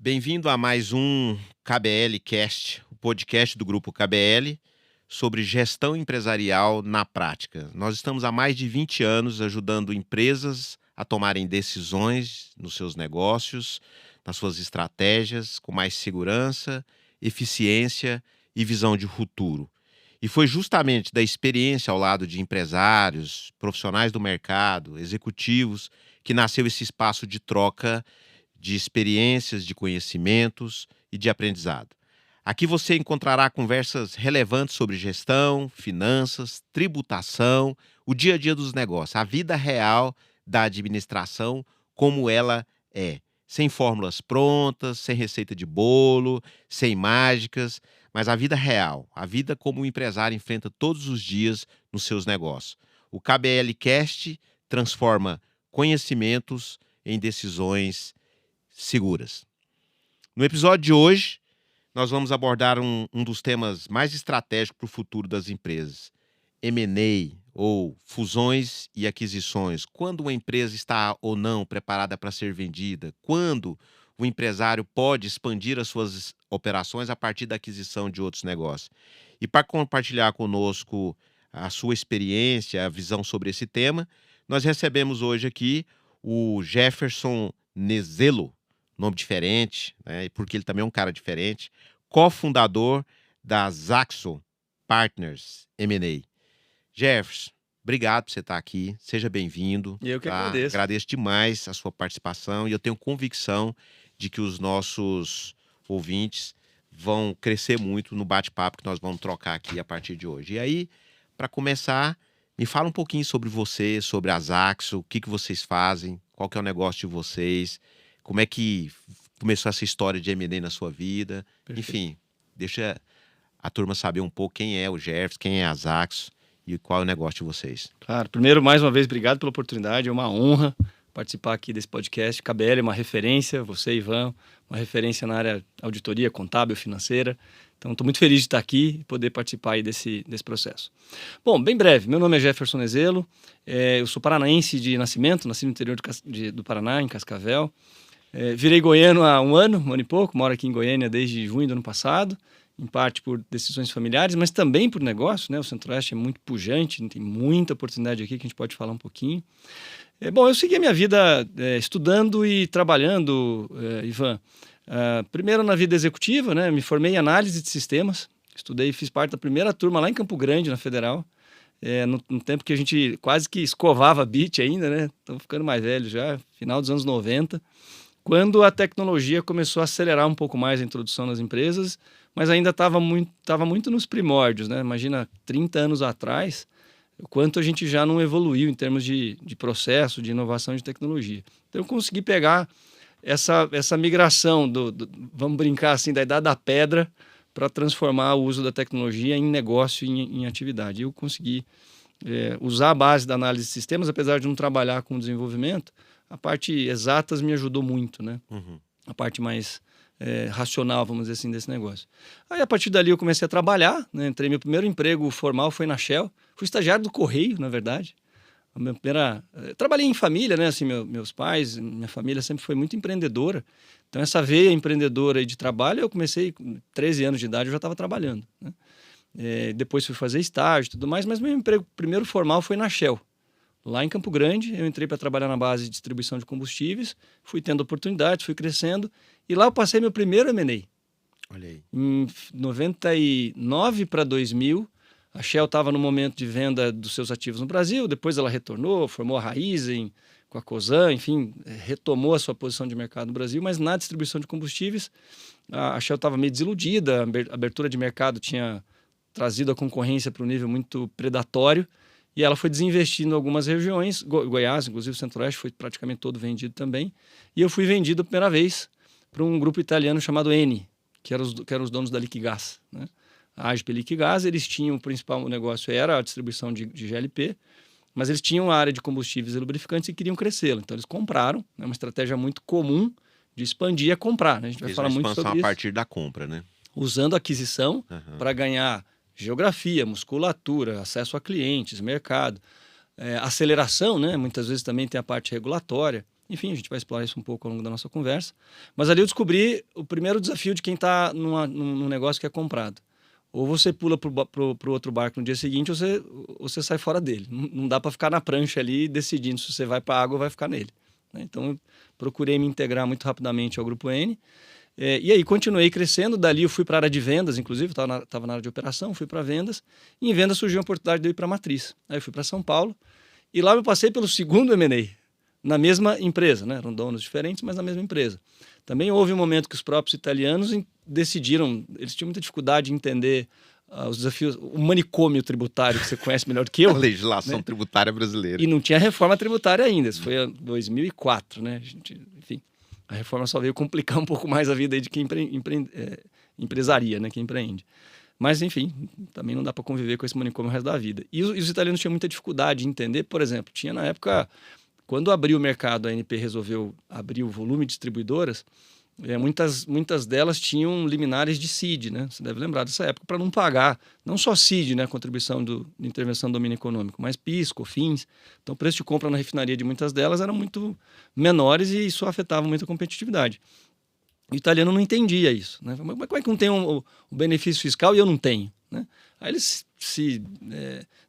Bem-vindo a mais um KBL Cast, o podcast do Grupo KBL sobre gestão empresarial na prática. Nós estamos há mais de 20 anos ajudando empresas a tomarem decisões nos seus negócios, nas suas estratégias, com mais segurança, eficiência e visão de futuro. E foi justamente da experiência ao lado de empresários, profissionais do mercado, executivos, que nasceu esse espaço de troca de experiências, de conhecimentos e de aprendizado. Aqui você encontrará conversas relevantes sobre gestão, finanças, tributação, o dia a dia dos negócios, a vida real da administração como ela é. Sem fórmulas prontas, sem receita de bolo, sem mágicas, mas a vida real, a vida como o empresário enfrenta todos os dias nos seus negócios. O KBL Cast transforma conhecimentos em decisões seguras. No episódio de hoje, nós vamos abordar um dos temas mais estratégicos para o futuro das empresas: M&A, ou fusões e aquisições. Quando uma empresa está ou não preparada para ser vendida? Quando o empresário pode expandir as suas operações a partir da aquisição de outros negócios? E para compartilhar conosco a sua experiência, a visão sobre esse tema, nós recebemos hoje aqui o Jefferson Nezelo, nome diferente, né, porque ele também é um cara diferente, cofundador da Zaxo Partners M&A. Jefferson, obrigado por você estar aqui, seja bem-vindo. Eu que agradeço. Agradeço demais a sua participação e eu tenho convicção de que os nossos ouvintes vão crescer muito no bate-papo que nós vamos trocar aqui a partir de hoje. E aí, para começar, me fala um pouquinho sobre você, sobre a Zaxo, o que vocês fazem, qual que é o negócio de vocês, como é que começou essa história de M&A na sua vida. Perfeito. Enfim, deixa a turma saber um pouco quem é o Jefferson, quem é a Zaxo e qual é o negócio de vocês. Claro, primeiro, mais uma vez, obrigado pela oportunidade, é uma honra participar aqui desse podcast. KBL é uma referência, você, Ivan, uma referência na área auditoria, contábil, financeira. Então, estou muito feliz de estar aqui e poder participar aí desse processo. Bom, bem breve, meu nome é Jefferson Nezelo, eu sou paranaense de nascimento, nasci no interior do Paraná, em Cascavel. Virei goiano há um ano e pouco, moro aqui em Goiânia desde junho do ano passado, em parte por decisões familiares, mas também por negócio, né? O Centro-Oeste é muito pujante, tem muita oportunidade aqui que a gente pode falar um pouquinho. Bom, eu segui a minha vida estudando e trabalhando, Ivan. Primeiro na vida executiva, né? Me formei em análise de sistemas, estudei e fiz parte da primeira turma lá em Campo Grande, na Federal, no tempo que a gente quase que escovava bit ainda, né? Estamos ficando mais velho já, final dos anos 90, quando a tecnologia começou a acelerar um pouco mais a introdução nas empresas, mas ainda estava muito nos primórdios, né? Imagina, 30 anos atrás, o quanto a gente já não evoluiu em termos de processo, de inovação de tecnologia. Então eu consegui pegar essa migração vamos brincar assim, da idade da pedra para transformar o uso da tecnologia em negócio, em atividade. Eu consegui usar a base da análise de sistemas, apesar de não trabalhar com desenvolvimento, a parte exatas me ajudou muito, né? Uhum. A parte mais racional, vamos dizer assim, desse negócio. Aí, a partir dali, eu comecei a trabalhar, né? Meu primeiro emprego formal foi na Shell. Fui estagiário do Correio, na verdade. Trabalhei em família, né? Assim, meus pais, minha família sempre foi muito empreendedora. Então, essa veia empreendedora aí de trabalho, eu comecei com 13 anos de idade, eu já estava trabalhando, né? Depois fui fazer estágio e tudo mais, mas meu emprego primeiro formal foi na Shell. Lá em Campo Grande, eu entrei para trabalhar na base de distribuição de combustíveis, fui tendo oportunidades, fui crescendo, e lá eu passei meu primeiro M&A. Olha aí. Em 99 para 2000, a Shell estava no momento de venda dos seus ativos no Brasil, depois ela retornou, formou a Raízen com a Cosan, enfim, retomou a sua posição de mercado no Brasil, mas na distribuição de combustíveis, a Shell estava meio desiludida, a abertura de mercado tinha trazido a concorrência para um nível muito predatório, e ela foi desinvestindo em algumas regiões, Goiás, inclusive o Centro-Oeste, foi praticamente todo vendido também. E eu fui vendido a primeira vez para um grupo italiano chamado Eni, que eram os donos da Liquigás, né? A AGP Liquigás, eles tinham, o principal negócio era a distribuição de GLP, mas eles tinham a área de combustíveis e lubrificantes e queriam crescê-la. Então eles compraram, né? Uma estratégia muito comum de expandir é comprar, né? A gente vai falar muito sobre isso. Expansão a partir da compra, né? Usando a aquisição para ganhar geografia, musculatura, acesso a clientes, mercado, aceleração, né? Muitas vezes também tem a parte regulatória. Enfim, a gente vai explorar isso um pouco ao longo da nossa conversa. Mas ali eu descobri o primeiro desafio de quem está num negócio que é comprado. Ou você pula pro outro barco no dia seguinte, ou você sai fora dele. Não dá para ficar na prancha ali decidindo se você vai para a água ou vai ficar nele, né? Então, eu procurei me integrar muito rapidamente ao Grupo N. E aí, continuei crescendo. Dali, eu fui para a área de vendas, inclusive, estava na área de operação, fui para vendas. E em vendas surgiu a oportunidade de eu ir para a Matriz. Aí, eu fui para São Paulo. E lá, eu passei pelo segundo M&A, na mesma empresa, né? Eram donos diferentes, mas na mesma empresa. Também houve um momento que os próprios italianos decidiram, eles tinham muita dificuldade em entender os desafios, o manicômio tributário, que você conhece melhor do que eu. A legislação, né, tributária brasileira. E não tinha reforma tributária ainda, isso foi em 2004, né? Enfim, a reforma só veio complicar um pouco mais a vida aí de quem empresaria, né? Quem empreende. Mas, enfim, também não dá para conviver com esse manicômio o resto da vida. E os italianos tinham muita dificuldade em entender, por exemplo, tinha na época... Quando abriu o mercado, a ANP resolveu abrir o volume de distribuidoras, muitas delas tinham liminares de CID, né? Você deve lembrar dessa época, para não pagar, não só CID, né, a contribuição de intervenção do domínio econômico, mas PIS, COFINS. Então, o preço de compra na refinaria de muitas delas eram muito menores e isso afetava muito a competitividade. O italiano não entendia isso, né? Mas como é que não tem o benefício fiscal e eu não tenho, né? Aí eles se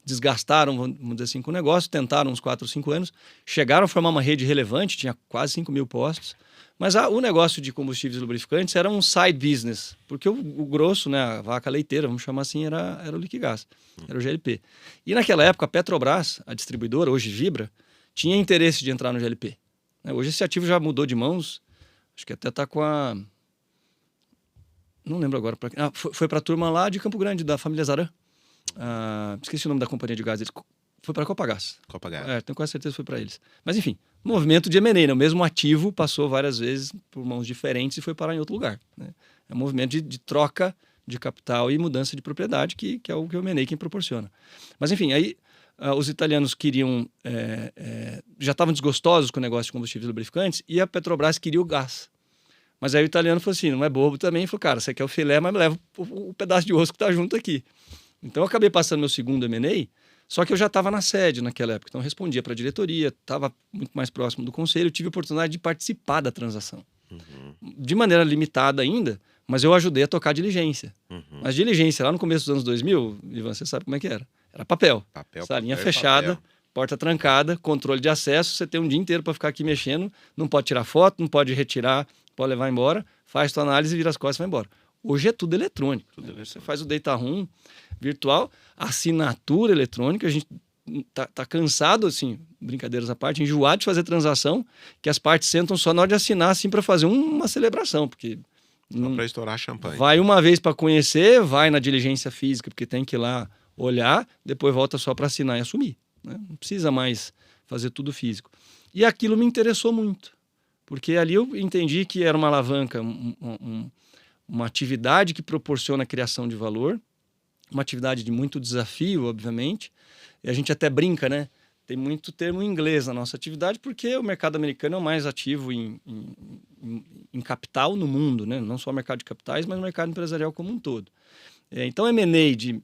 desgastaram, vamos dizer assim, com o negócio, tentaram uns 4 ou 5 anos, chegaram a formar uma rede relevante, tinha quase 5 mil postos, mas o negócio de combustíveis e lubrificantes era um side business, porque o grosso, né, a vaca leiteira, vamos chamar assim, era o Liquigás, era o GLP. E naquela época a Petrobras, a distribuidora, hoje Vibra, tinha interesse de entrar no GLP. Hoje esse ativo já mudou de mãos, acho que até está com a... Não lembro agora. Foi para a turma lá de Campo Grande, da família Zaran. Esqueci o nome da companhia de gás. Foi para a Copagás. Tenho quase certeza que foi para eles. Mas, enfim, movimento de M&A, né? O mesmo ativo passou várias vezes por mãos diferentes e foi parar em outro lugar, né? É um movimento de troca de capital e mudança de propriedade, que é o que o M&A quem proporciona. Mas, enfim, aí os italianos queriam... já estavam desgostosos com o negócio de combustíveis e lubrificantes e a Petrobras queria o gás. Mas aí o italiano falou assim, não é bobo também, falou, cara, você quer o filé, mas me leva o pedaço de osso que está junto aqui. Então eu acabei passando meu segundo M&A, só que eu já estava na sede naquela época, então eu respondia para a diretoria, estava muito mais próximo do conselho, eu tive a oportunidade de participar da transação. De maneira limitada ainda, mas eu ajudei a tocar a diligência. Mas diligência lá no começo dos anos 2000, Ivan, você sabe como é que era? Era papel salinha fechada, porta trancada, controle de acesso, você tem um dia inteiro para ficar aqui mexendo, não pode tirar foto, não pode retirar, pode levar embora, faz tua análise, vira as costas e vai embora. Hoje é tudo eletrônico. Você faz o data room virtual, assinatura eletrônica, a gente tá cansado, assim, brincadeiras à parte, enjoado de fazer transação, que as partes sentam só na hora de assinar, assim, para fazer uma celebração, porque... Só para estourar champanhe. Vai uma vez para conhecer, vai na diligência física, porque tem que ir lá olhar, depois volta só para assinar e assumir, né? Não precisa mais fazer tudo físico. E aquilo me interessou muito, porque ali eu entendi que era uma alavanca, uma atividade que proporciona a criação de valor, uma atividade de muito desafio, obviamente, e a gente até brinca, né? Tem muito termo em inglês na nossa atividade, porque o mercado americano é o mais ativo em capital no mundo, né? Não só o mercado de capitais, mas o mercado empresarial como um todo. Então, M&A de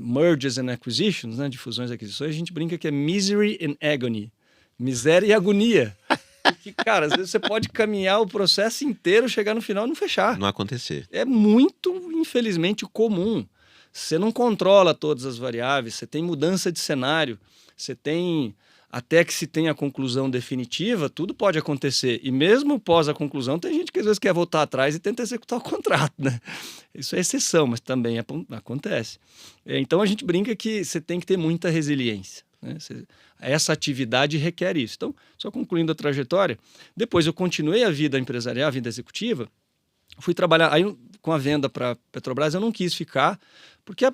mergers and acquisitions, né? De fusões e aquisições, a gente brinca que é misery and agony. Miséria e agonia. Porque, cara, às vezes você pode caminhar o processo inteiro, chegar no final e não fechar. Não acontecer. É muito, infelizmente, comum. Você não controla todas as variáveis, você tem mudança de cenário, você tem, até que se tenha a conclusão definitiva, tudo pode acontecer. E mesmo pós a conclusão, tem gente que às vezes quer voltar atrás e tenta executar o contrato, né? Isso é exceção, mas também acontece. Então a gente brinca que você tem que ter muita resiliência, né? Essa atividade requer isso. Então, só concluindo a trajetória, depois eu continuei a vida empresarial, a vida executiva, fui trabalhar, aí com a venda para a Petrobras eu não quis ficar, porque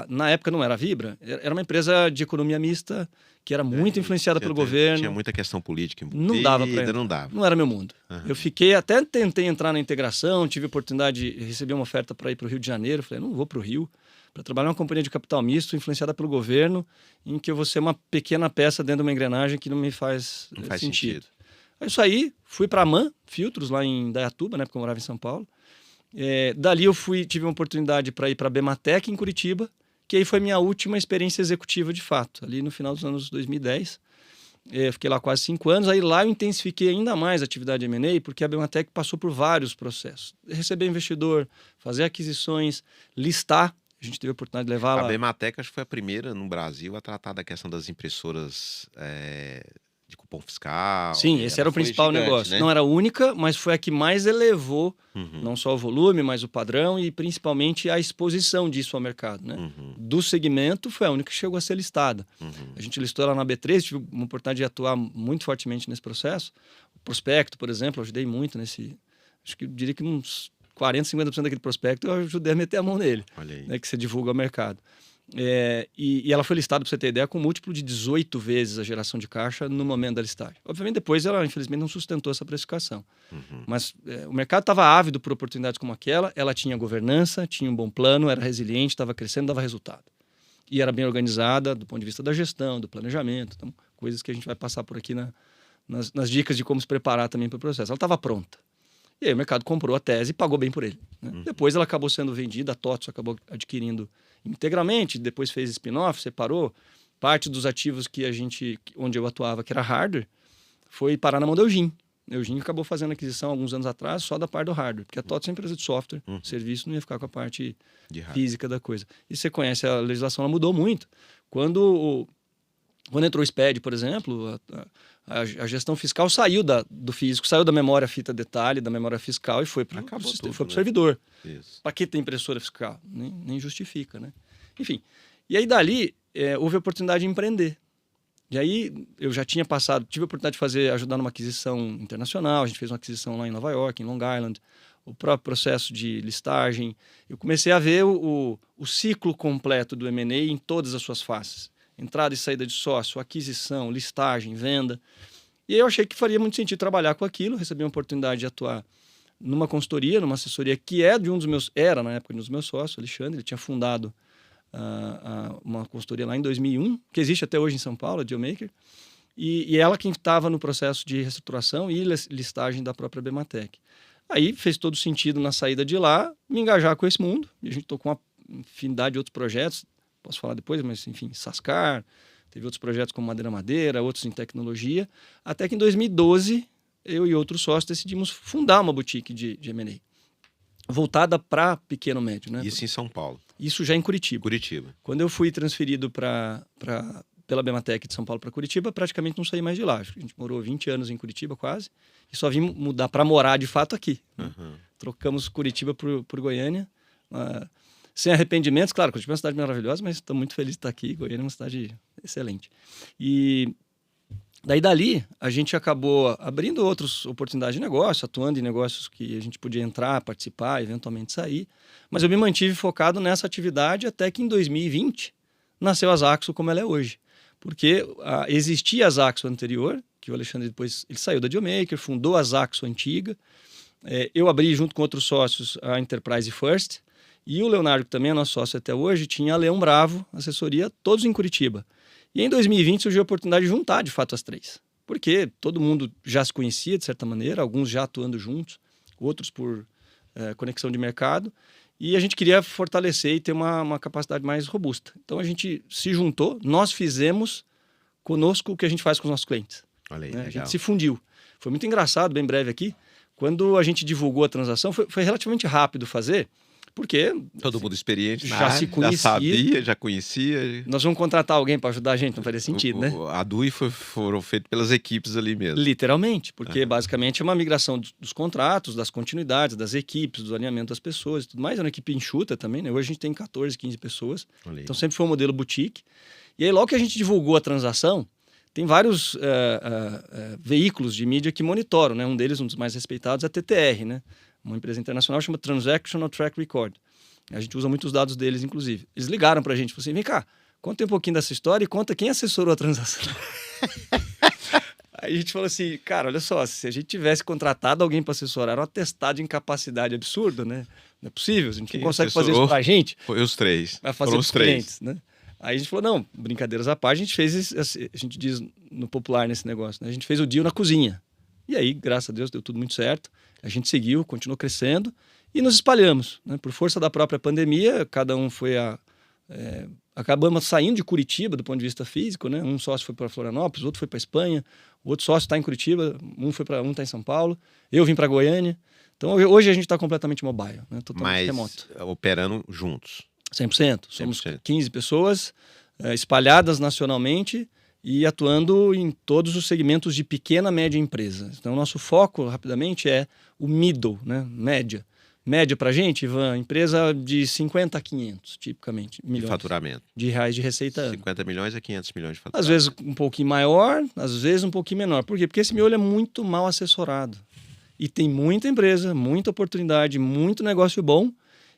na época não era a Vibra, era uma empresa de economia mista, que era muito influenciada pelo governo. Tinha muita questão política envolvida. Não dava para entrar. Não era meu mundo. Eu fiquei, até tentei entrar na integração, tive a oportunidade de receber uma oferta para ir para o Rio de Janeiro, falei, não vou para o Rio, para trabalhar numa companhia de capital misto, influenciada pelo governo, em que eu vou ser uma pequena peça dentro de uma engrenagem que não me faz sentido. Aí eu saí, fui para a MAN Filtros, lá em Indaiatuba, né, porque eu morava em São Paulo. Dali eu tive uma oportunidade para ir para a Bematec, em Curitiba, que aí foi minha última experiência executiva de fato, ali no final dos anos 2010. Fiquei lá quase 5 anos. Aí lá eu intensifiquei ainda mais a atividade de M&A, porque a Bematec passou por vários processos. Receber investidor, fazer aquisições, listar. A gente teve a oportunidade de levar A lá. Bematec acho que foi a primeira no Brasil a tratar da questão das impressoras de cupom fiscal. Sim, esse era o Foi principal gigante, negócio. né? Não era a única, mas foi a que mais elevou Uhum, não só o volume, mas o padrão e principalmente a exposição disso ao mercado, né? uhum, Do segmento, foi a única que chegou a ser listada. uhum. A gente listou ela na B3, tive uma oportunidade de atuar muito fortemente nesse processo. O prospecto, por exemplo, eu ajudei muito nesse... Acho que eu diria que uns 40, 50% daquele prospecto eu ajudei a meter a mão nele, Olha aí. né, que você divulga ao mercado. E ela foi listada, para você ter ideia, com múltiplo de 18 vezes a geração de caixa no momento da listagem. Obviamente, depois ela, infelizmente, não sustentou essa precificação. Uhum. Mas o mercado estava ávido por oportunidades como aquela, ela tinha governança, tinha um bom plano, era resiliente, estava crescendo, dava resultado. E era bem organizada do ponto de vista da gestão, do planejamento, então, coisas que a gente vai passar por aqui nas dicas de como se preparar também para o processo. Ela estava pronta. E aí o mercado comprou a tese e pagou bem por ele, né? Depois ela acabou sendo vendida, a TOTVS acabou adquirindo integralmente, depois fez spin-off, separou. Parte dos ativos onde eu atuava, que era hardware, foi parar na mão da Eugin. A Eugin acabou fazendo aquisição alguns anos atrás só da parte do hardware, porque a TOTVS é uma empresa de software, serviço, não ia ficar com a parte física da coisa. E você conhece a legislação, ela mudou muito. Quando entrou o SPED, por exemplo, a gestão fiscal saiu do físico, saiu da memória fita detalhe, da memória fiscal e foi para o servidor. Para que ter impressora fiscal? Nem justifica, né? Enfim, e aí dali houve a oportunidade de empreender. E aí eu já tinha tive a oportunidade de ajudar numa aquisição internacional, a gente fez uma aquisição lá em Nova York, em Long Island, o próprio processo de listagem. Eu comecei a ver o ciclo completo do M&A em todas as suas faces. Entrada e saída de sócio, aquisição, listagem, venda. E aí eu achei que faria muito sentido trabalhar com aquilo, recebi uma oportunidade de atuar numa consultoria, numa assessoria que era na época de um dos meus sócios, Alexandre, ele tinha fundado uma consultoria lá em 2001, que existe até hoje em São Paulo, a Dealmaker, e ela quem estava no processo de reestruturação e listagem da própria Bematec. Aí fez todo sentido na saída de lá me engajar com esse mundo, e a gente tocou uma infinidade de outros projetos, posso falar depois, mas enfim, Sascar, teve outros projetos como Madeira, outros em tecnologia, até que em 2012 eu e outros sócios decidimos fundar uma boutique de M&A, voltada para pequeno médio, né? Isso em São Paulo. Isso já em Curitiba. Quando eu fui transferido pela Bematec de São Paulo para Curitiba, praticamente não saí mais de lá. A gente morou 20 anos em Curitiba quase, e só vim mudar para morar de fato aqui. Uhum. Trocamos Curitiba por Goiânia, sem arrependimentos. Claro, Curitiba é uma cidade maravilhosa, mas estou muito feliz de estar aqui. Goiânia é uma cidade excelente. E dali, a gente acabou abrindo outras oportunidades de negócio, atuando em negócios que a gente podia entrar, participar, eventualmente sair. Mas eu me mantive focado nessa atividade até que em 2020 nasceu a Zaxo como ela é hoje. Porque existia a Zaxo anterior, que o Alexandre depois ele saiu da Dealmaker, fundou a Zaxo antiga. Eu abri junto com outros sócios a Enterprise First. E o Leonardo, que também é nosso sócio até hoje, tinha a Leão Bravo, assessoria, todos em Curitiba. E em 2020 surgiu a oportunidade de juntar, de fato, as três. Porque todo mundo já se conhecia, de certa maneira, alguns já atuando juntos, outros por conexão de mercado. E a gente queria fortalecer e ter uma capacidade mais robusta. Então a gente se juntou, nós fizemos conosco o que a gente faz com os nossos clientes. Olha aí, né? legal. A gente se fundiu. Foi muito engraçado, bem breve aqui. Quando a gente divulgou a transação, foi relativamente rápido fazer, porque todo mundo experiente já se conhecia, já sabia, já conhecia. Nós vamos contratar alguém para ajudar a gente, não faria sentido, né? A DUI foram feitos pelas equipes ali mesmo. Literalmente, porque basicamente é uma migração dos contratos, das continuidades, das equipes, do alinhamento das pessoas e tudo mais. É uma equipe enxuta também, né? Hoje a gente tem 14, 15 pessoas. Então sempre foi um modelo boutique. E aí logo que a gente divulgou a transação, tem vários veículos de mídia que monitoram, né? Um deles, um dos mais respeitados, é a TTR, né? Uma empresa internacional chama Transactional Track Record. A gente usa muitos dados deles, inclusive. Eles ligaram pra gente, falaram assim, vem cá, conta um pouquinho dessa história e conta quem assessorou a transação. Aí a gente falou assim, cara, olha só, se a gente tivesse contratado alguém para assessorar, era um atestado de incapacidade absurda, né? Não é possível, a gente não consegue fazer isso pra gente. Foi os três. Vai fazer os clientes, né? Aí a gente falou, não, brincadeiras à parte, a gente fez, a gente diz no popular nesse negócio, né? A gente fez o deal na cozinha. E aí, graças a Deus, deu tudo muito certo. A gente seguiu, continuou crescendo e nos espalhamos, né? Por força da própria pandemia, cada um foi Acabamos saindo de Curitiba do ponto de vista físico, né? Um sócio foi para Florianópolis, o outro foi para Espanha, o outro sócio está em Curitiba, um está em São Paulo, eu vim para Goiânia. Então hoje a gente está completamente mobile, né? Totalmente remoto. Operando juntos. 100%. Somos 100%. 15 pessoas espalhadas nacionalmente e atuando em todos os segmentos de pequena e média empresa. Então, nosso foco, rapidamente, é o middle, né? Média. Média para a gente, Ivan, empresa de 50 a 500, tipicamente, milhões De faturamento. de reais de receita ano. 50 milhões a 500 milhões de faturamento. Às vezes um pouquinho maior, às vezes um pouquinho menor. Por quê? Porque esse miolo é muito mal assessorado. E tem muita empresa, muita oportunidade, muito negócio bom.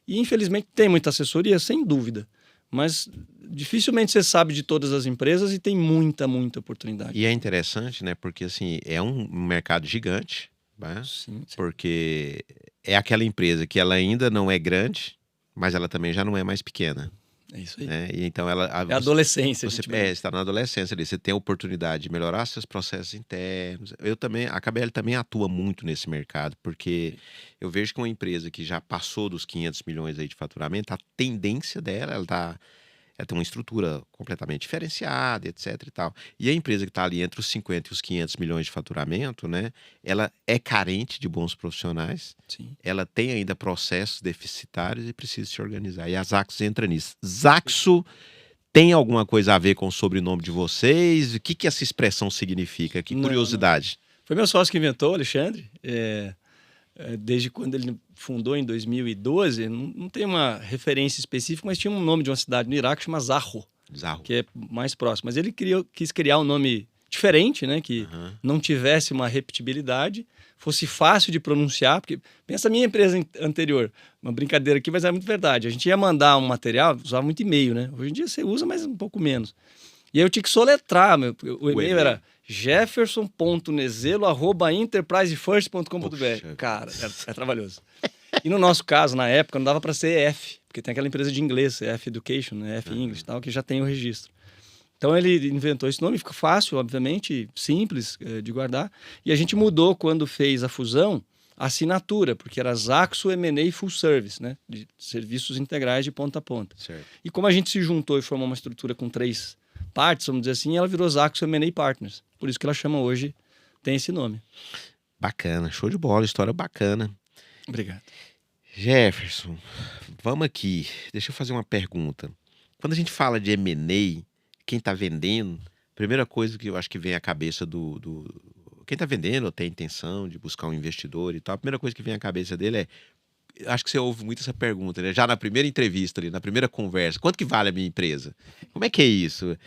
E, infelizmente, tem muita assessoria, sem dúvida. Mas dificilmente você sabe de todas as empresas e tem muita oportunidade. E é interessante, né? Porque, assim, é um mercado gigante, né? Sim. Porque é aquela empresa que ela ainda não é grande, mas ela também já não é mais pequena. É isso aí. Né? E então ela, É adolescência. Você está na adolescência ali, você tem a oportunidade de melhorar seus processos internos. A KBL também atua muito nesse mercado, porque eu vejo que uma empresa que já passou dos 500 milhões aí de faturamento, a tendência dela, ela tem uma estrutura completamente diferenciada, etc e tal. E a empresa que está ali entre os 50 e os 500 milhões de faturamento, né, ela é carente de bons profissionais, Sim. ela tem ainda processos deficitários e precisa se organizar. E a Zaxo entra nisso. Zaxo tem alguma coisa a ver com o sobrenome de vocês? O que essa expressão significa? Que curiosidade. Não. Foi meu sócio que inventou, Alexandre. Desde quando ele fundou em 2012, não tem uma referência específica, mas tinha um nome de uma cidade no Iraque que chama Zarro, que é mais próximo. Mas ele quis criar um nome diferente, né, que não tivesse uma repetibilidade, fosse fácil de pronunciar, porque pensa a minha empresa anterior, uma brincadeira aqui, mas é muito verdade. A gente ia mandar um material, usava muito e-mail, né? Hoje em dia você usa, mas um pouco menos. E aí eu tinha que soletrar, o e-mail era jefferson.nezelo@enterprisefirst.com.br. Cara, é trabalhoso. E no nosso caso, na época, não dava para ser EF, porque tem aquela empresa de inglês, EF Education, né, EF English e tal, que já tem o registro. Então ele inventou esse nome, fica fácil, obviamente, simples de guardar. E a gente mudou, quando fez a fusão, a assinatura, porque era Zaxo M&A Full Service, né, de serviços integrais de ponta a ponta. Certo. E como a gente se juntou e formou uma estrutura com 3 partes, vamos dizer assim, ela virou Zaxo M&A Partners. Por isso que ela chama hoje, tem esse nome. Bacana, show de bola, história bacana. Obrigado. Jefferson, vamos aqui, deixa eu fazer uma pergunta. Quando a gente fala de M&A, quem está vendendo, a primeira coisa que eu acho que vem à cabeça quem está vendendo ou tem a intenção de buscar um investidor e tal, a primeira coisa que vem à cabeça dele é, acho que você ouve muito essa pergunta, né? Já na primeira entrevista ali, na primeira conversa, quanto que vale a minha empresa? Como é que é isso?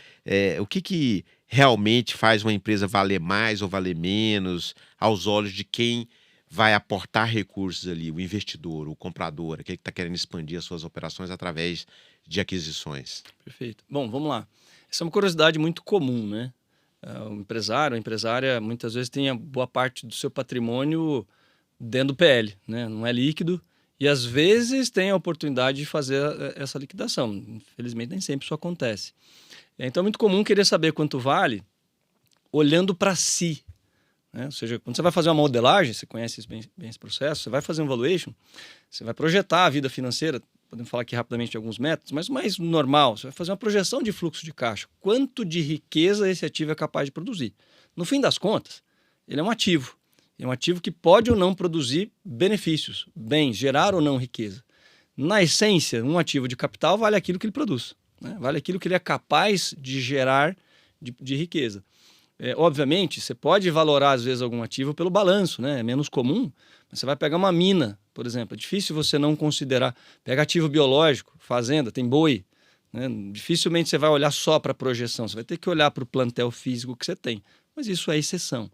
O que realmente faz uma empresa valer mais ou valer menos aos olhos de quem vai aportar recursos ali, o investidor, o comprador, aquele que está querendo expandir as suas operações através de aquisições? Perfeito. Bom, vamos lá. Essa é uma curiosidade muito comum, né? O empresário, a empresária, muitas vezes tem a boa parte do seu patrimônio dentro do PL, né? Não é líquido. E às vezes tem a oportunidade de fazer essa liquidação. Infelizmente, nem sempre isso acontece. Então é muito comum querer saber quanto vale olhando para si, né? Ou seja, quando você vai fazer uma modelagem, você conhece bem esse processo, você vai fazer um valuation, você vai projetar a vida financeira, podemos falar aqui rapidamente de alguns métodos, mas o mais normal, você vai fazer uma projeção de fluxo de caixa. Quanto de riqueza esse ativo é capaz de produzir? No fim das contas, ele é um ativo. É um ativo que pode ou não produzir benefícios, bens, gerar ou não riqueza. Na essência, um ativo de capital vale aquilo que ele produz, né? Vale aquilo que ele é capaz de gerar de riqueza. Obviamente, você pode valorar, às vezes, algum ativo pelo balanço, né? É menos comum, mas você vai pegar uma mina, por exemplo. É difícil você não considerar. Pega ativo biológico, fazenda, tem boi, né? Dificilmente você vai olhar só para a projeção, você vai ter que olhar para o plantel físico que você tem. Mas isso é exceção.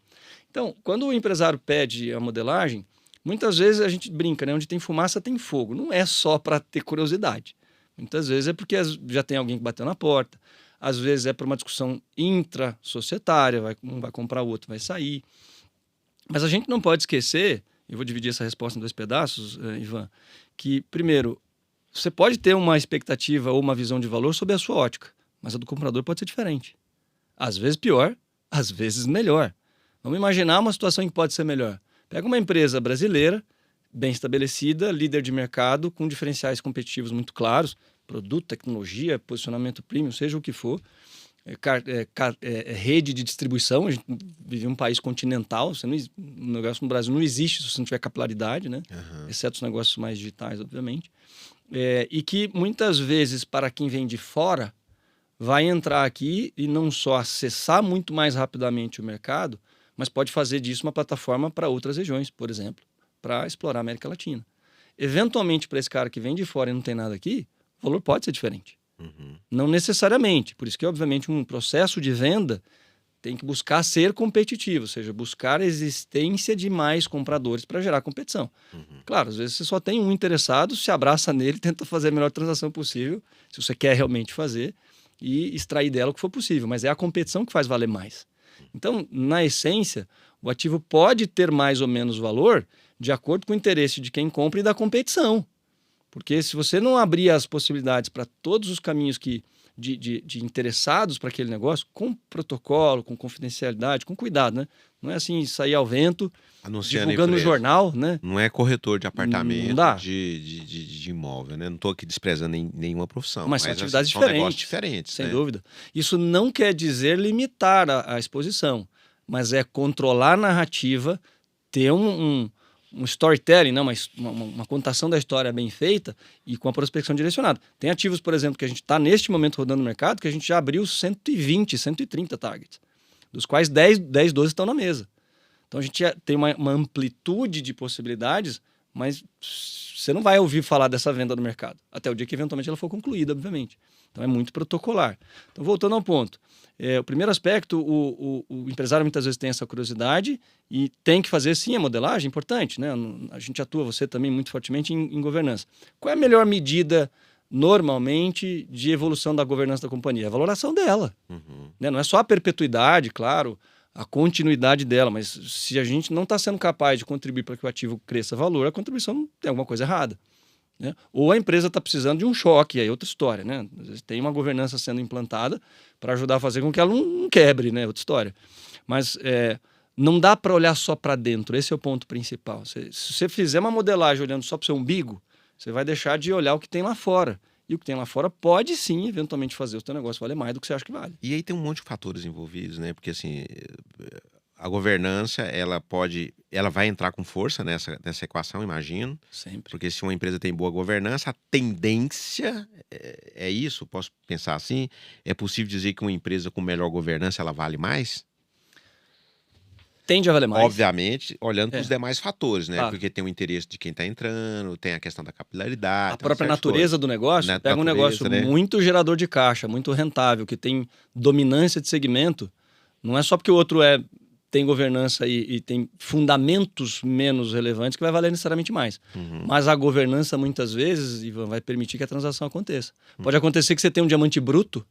Então, quando o empresário pede a modelagem, muitas vezes a gente brinca, né? Onde tem fumaça tem fogo. Não é só para ter curiosidade. Muitas vezes é porque já tem alguém que bateu na porta. Às vezes é para uma discussão intra-societária, um vai comprar, o outro vai sair. Mas a gente não pode esquecer, eu vou dividir essa resposta em 2 pedaços, Ivan, que, primeiro, você pode ter uma expectativa ou uma visão de valor sob a sua ótica, mas a do comprador pode ser diferente. Às vezes pior, às vezes melhor. Vamos imaginar uma situação em que pode ser melhor. Pega uma empresa brasileira, bem estabelecida, líder de mercado, com diferenciais competitivos muito claros, produto, tecnologia, posicionamento premium, seja o que for, rede de distribuição. A gente vive em um país continental, o negócio no Brasil não existe se você não tiver capilaridade, né? Exceto os negócios mais digitais, obviamente. E que muitas vezes, para quem vem de fora, vai entrar aqui e não só acessar muito mais rapidamente o mercado, mas pode fazer disso uma plataforma para outras regiões, por exemplo, para explorar a América Latina. Eventualmente, para esse cara que vem de fora e não tem nada aqui, o valor pode ser diferente. Não necessariamente. Por isso que, obviamente, um processo de venda tem que buscar ser competitivo, ou seja, buscar a existência de mais compradores para gerar competição. Claro, às vezes você só tem um interessado, se abraça nele, tenta fazer a melhor transação possível, se você quer realmente fazer, e extrair dela o que for possível. Mas é a competição que faz valer mais. Então, na essência, o ativo pode ter mais ou menos valor de acordo com o interesse de quem compra e da competição. Porque se você não abrir as possibilidades para todos os caminhos de interessados para aquele negócio, com protocolo, com confidencialidade, com cuidado, né? Não é assim sair ao vento, Anunciando divulgando no jornal, né? Não é corretor de apartamento, Não dá. de imóvel, né? Não estou aqui desprezando nenhuma profissão. Mas são atividades são diferentes. negócios diferentes, Sem né? dúvida. Isso não quer dizer limitar a exposição, mas é controlar a narrativa, ter um storytelling, né? uma contação da história bem feita e com a prospecção direcionada. Tem ativos, por exemplo, que a gente está neste momento rodando no mercado, que a gente já abriu 120, 130 targets, dos quais 10, 12 estão na mesa. Então a gente tem uma amplitude de possibilidades, mas você não vai ouvir falar dessa venda no mercado, até o dia que eventualmente ela for concluída, obviamente. Então é muito protocolar. Então, voltando ao ponto, o primeiro aspecto, o empresário muitas vezes tem essa curiosidade e tem que fazer sim a modelagem, importante, né? A gente atua, você também, muito fortemente em governança. Qual é a melhor medida normalmente de evolução da governança da companhia? A valoração dela. Né? Não é só a perpetuidade, claro, a continuidade dela, mas se a gente não está sendo capaz de contribuir para que o ativo cresça valor, a contribuição tem alguma coisa errada. Né? Ou a empresa está precisando de um choque, aí é outra história. Né? Às vezes tem uma governança sendo implantada para ajudar a fazer com que ela não quebre, né? Outra história. Mas não dá para olhar só para dentro, esse é o ponto principal. Se você fizer uma modelagem olhando só para o seu umbigo, você vai deixar de olhar o que tem lá fora. E o que tem lá fora pode sim, eventualmente, fazer o seu negócio valer mais do que você acha que vale. E aí tem um monte de fatores envolvidos, né? Porque assim, a governança, ela vai entrar com força nessa equação, imagino. Sempre. Porque se uma empresa tem boa governança, a tendência é isso, posso pensar assim? É possível dizer que uma empresa com melhor governança, ela vale mais? Tende a valer mais. Obviamente, olhando para os demais fatores, né? Claro. Porque tem o interesse de quem está entrando, tem a questão da capilaridade. A própria natureza do negócio, pega um negócio muito gerador de caixa, muito rentável, que tem dominância de segmento. Não é só porque o outro tem governança e tem fundamentos menos relevantes que vai valer necessariamente mais. Mas a governança, muitas vezes, Ivan, vai permitir que a transação aconteça. Pode acontecer que você tenha um diamante bruto,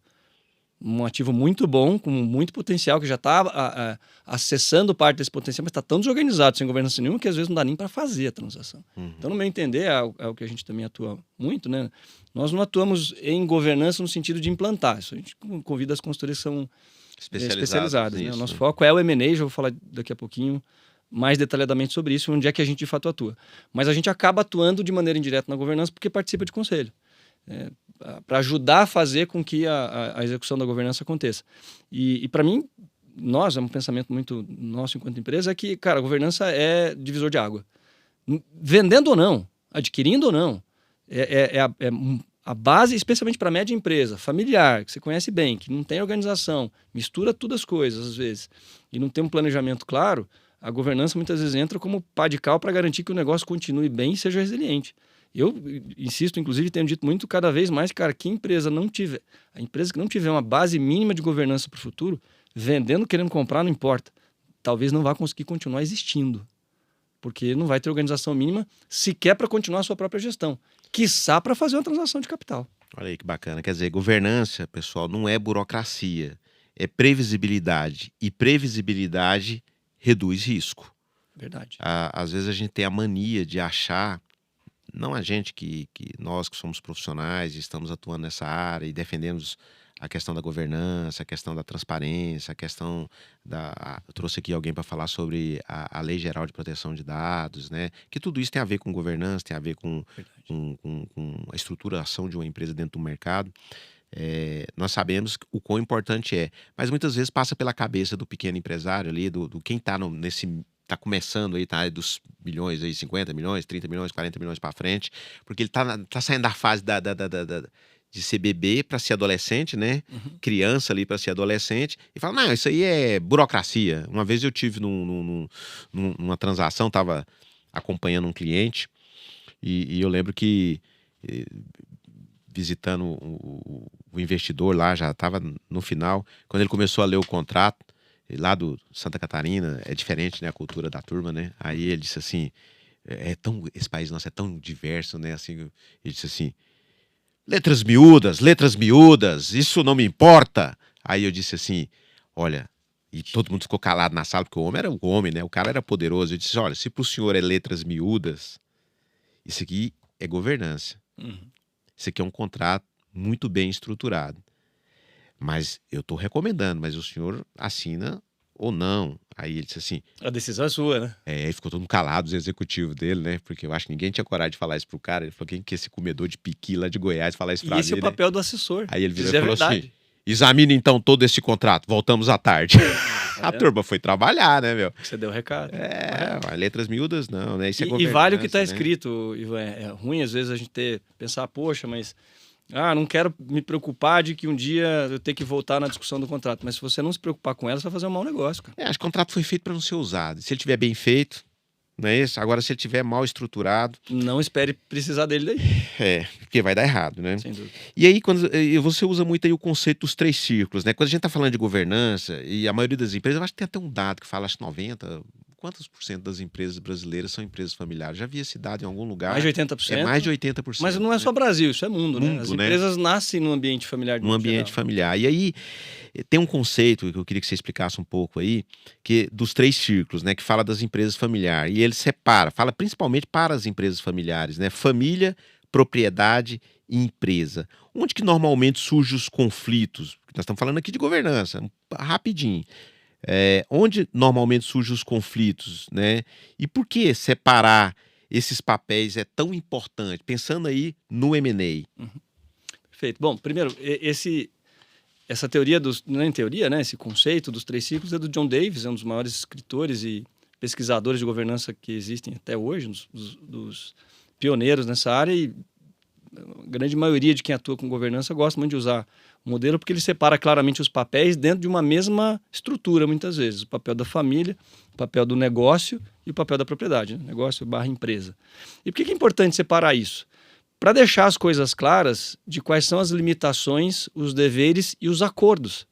um ativo muito bom, com muito potencial, que já está acessando parte desse potencial, mas está tão desorganizado, sem governança nenhuma, que às vezes não dá nem para fazer a transação. Então, no meu entender, é o que a gente também atua muito, né? Nós não atuamos em governança no sentido de implantar. Isso a gente convida as consultorias que são especializadas. Né? O nosso foco é o M&A, já vou falar daqui a pouquinho mais detalhadamente sobre isso, onde é que a gente de fato atua. Mas a gente acaba atuando de maneira indireta na governança porque participa de conselho. Para ajudar a fazer com que a execução da governança aconteça. E para mim, é um pensamento muito nosso enquanto empresa, é que, cara, a governança é divisor de água. Vendendo ou não, adquirindo ou não, a base, especialmente para a média empresa, familiar, que você conhece bem, que não tem organização, mistura todas as coisas às vezes, e não tem um planejamento claro, a governança muitas vezes entra como pá de cal para garantir que o negócio continue bem e seja resiliente. Eu insisto, inclusive, tenho dito muito cada vez mais, cara, que a empresa que não tiver uma base mínima de governança para o futuro, vendendo, querendo comprar, não importa. Talvez não vá conseguir continuar existindo. Porque não vai ter organização mínima sequer para continuar a sua própria gestão. Quiçá para fazer uma transação de capital. Olha aí que bacana. Quer dizer, governança, pessoal, não é burocracia. É previsibilidade. E previsibilidade reduz risco. Verdade. Às vezes a gente tem a mania de achar, não a gente, nós que somos profissionais e estamos atuando nessa área e defendemos a questão da governança, a questão da transparência, a questão eu trouxe aqui alguém para falar sobre a Lei Geral de Proteção de Dados, né? Que tudo isso tem a ver com governança, tem a ver com a estruturação de uma empresa dentro do mercado. Nós sabemos o quão importante é, mas muitas vezes passa pela cabeça do pequeno empresário ali, do quem está tá começando aí, tá dos milhões aí, 50 milhões, 30 milhões, 40 milhões para frente, porque ele tá saindo da fase de ser bebê para ser adolescente, né? Criança ali para ser adolescente, e fala, não, isso aí é burocracia. Uma vez eu tive numa transação, tava acompanhando um cliente, e eu lembro que visitando o investidor lá, já estava no final, quando ele começou a ler o contrato, lá do Santa Catarina, é diferente, né, a cultura da turma, né? Aí ele disse assim, esse país nosso é tão diverso, né? Assim, ele disse assim, letras miúdas, isso não me importa. Aí eu disse assim, olha, e todo mundo ficou calado na sala, porque o homem era o homem, né? O cara era poderoso. Eu disse, olha, se pro senhor é letras miúdas, isso aqui é governança. Isso aqui é um contrato muito bem estruturado. Mas eu estou recomendando, mas o senhor assina ou não? Aí ele disse assim... A decisão é sua, né? Aí ficou todo mundo calado, os executivos dele, né? Porque eu acho que ninguém tinha coragem de falar isso pro cara. Ele falou, quem que é esse comedor de piqui lá de Goiás falar isso pra mim, esse é o papel do assessor. Aí ele virou e falou assim, examine então todo esse contrato, voltamos à tarde. A turma foi trabalhar, né, meu? Você deu o recado. Mas letras miúdas não, né? Isso é e vale o que está né? escrito, Ivan. É ruim às vezes a gente pensar, poxa, mas... não quero me preocupar de que um dia eu tenho que voltar na discussão do contrato. Mas se você não se preocupar com ela, você vai fazer um mau negócio, cara. Acho que o contrato foi feito para não ser usado. Se ele tiver bem feito, não é isso? Agora, se ele tiver mal estruturado... Não espere precisar dele daí. Porque vai dar errado, né? Sem dúvida. E aí, você usa muito aí o conceito dos 3 círculos, né? Quando a gente está falando de governança, e a maioria das empresas, eu acho que tem até um dado que fala, acho que 90%... Quantos por cento das empresas brasileiras são empresas familiares? Já vi esse dado em algum lugar. Mais de 80%? É mais de 80%. Mas não é só Brasil, isso é mundo, né? As né? empresas nascem num ambiente familiar. Num ambiente familiar. E aí, tem um conceito que eu queria que você explicasse um pouco aí, que dos 3 círculos, né? Que fala das empresas familiares. E ele fala principalmente para as empresas familiares, né? Família, propriedade e empresa. Onde que normalmente surgem os conflitos? Nós estamos falando aqui de governança, rapidinho. Onde normalmente surgem os conflitos, né? E por que separar esses papéis é tão importante? Pensando aí no M&A. Perfeito. Bom, primeiro, essa teoria não é teoria, né? Esse conceito dos 3 ciclos é do John Davis, é um dos maiores escritores e pesquisadores de governança que existem até hoje, dos pioneiros nessa área, e a grande maioria de quem atua com governança gosta muito de usar o modelo porque ele separa claramente os papéis dentro de uma mesma estrutura, muitas vezes. O papel da família, o papel do negócio e o papel da propriedade, né? Negócio / empresa. E por que é importante separar isso? Para deixar as coisas claras de quais são as limitações, os deveres e os acordos.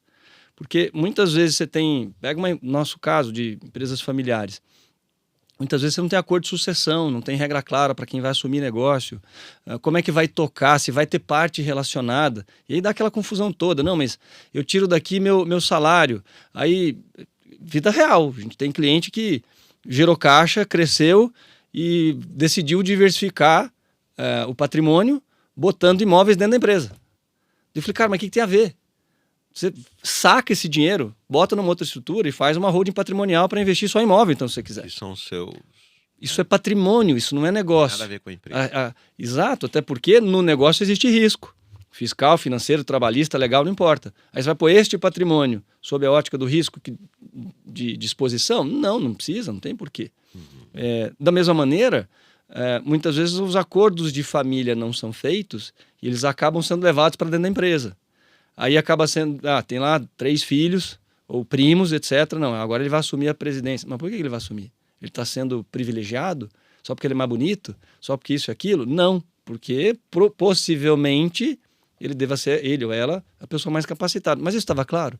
Porque muitas vezes você pega nosso caso de empresas familiares, muitas vezes você não tem acordo de sucessão, não tem regra clara para quem vai assumir negócio, como é que vai tocar, se vai ter parte relacionada. E aí dá aquela confusão toda. Não, mas eu tiro daqui meu salário. Aí, vida real. A gente tem cliente que gerou caixa, cresceu e decidiu diversificar o patrimônio botando imóveis dentro da empresa. Eu falei, cara, mas o que tem a ver? Você saca esse dinheiro, bota numa outra estrutura e faz uma holding patrimonial para investir só em imóvel, então, se você quiser. Isso são seus... Isso é patrimônio, isso não é negócio. Nada a ver com a empresa. Exato, até porque no negócio existe risco. Fiscal, financeiro, trabalhista, legal, não importa. Aí você vai pôr este patrimônio sob a ótica do risco de exposição? Não precisa, não tem porquê. Da mesma maneira, muitas vezes os acordos de família não são feitos e eles acabam sendo levados para dentro da empresa. Aí acaba sendo, tem lá 3 filhos ou primos, etc. Não, agora ele vai assumir a presidência. Mas por que ele vai assumir? Ele está sendo privilegiado? Só porque ele é mais bonito? Só porque isso e aquilo? Não, porque possivelmente ele deva ser, ele ou ela, a pessoa mais capacitada. Mas isso estava claro?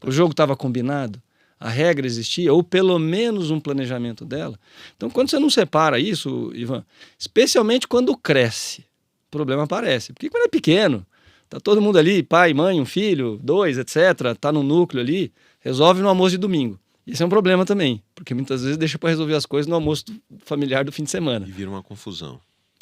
O jogo estava combinado? A regra existia? Ou pelo menos um planejamento dela? Então, quando você não separa isso, Ivan, especialmente quando cresce, o problema aparece. Porque quando é pequeno, tá todo mundo ali, pai, mãe, um filho, 2, etc. Tá no núcleo ali, resolve no almoço de domingo. Isso é um problema também, porque muitas vezes deixa para resolver as coisas no almoço familiar do fim de semana. E vira uma confusão.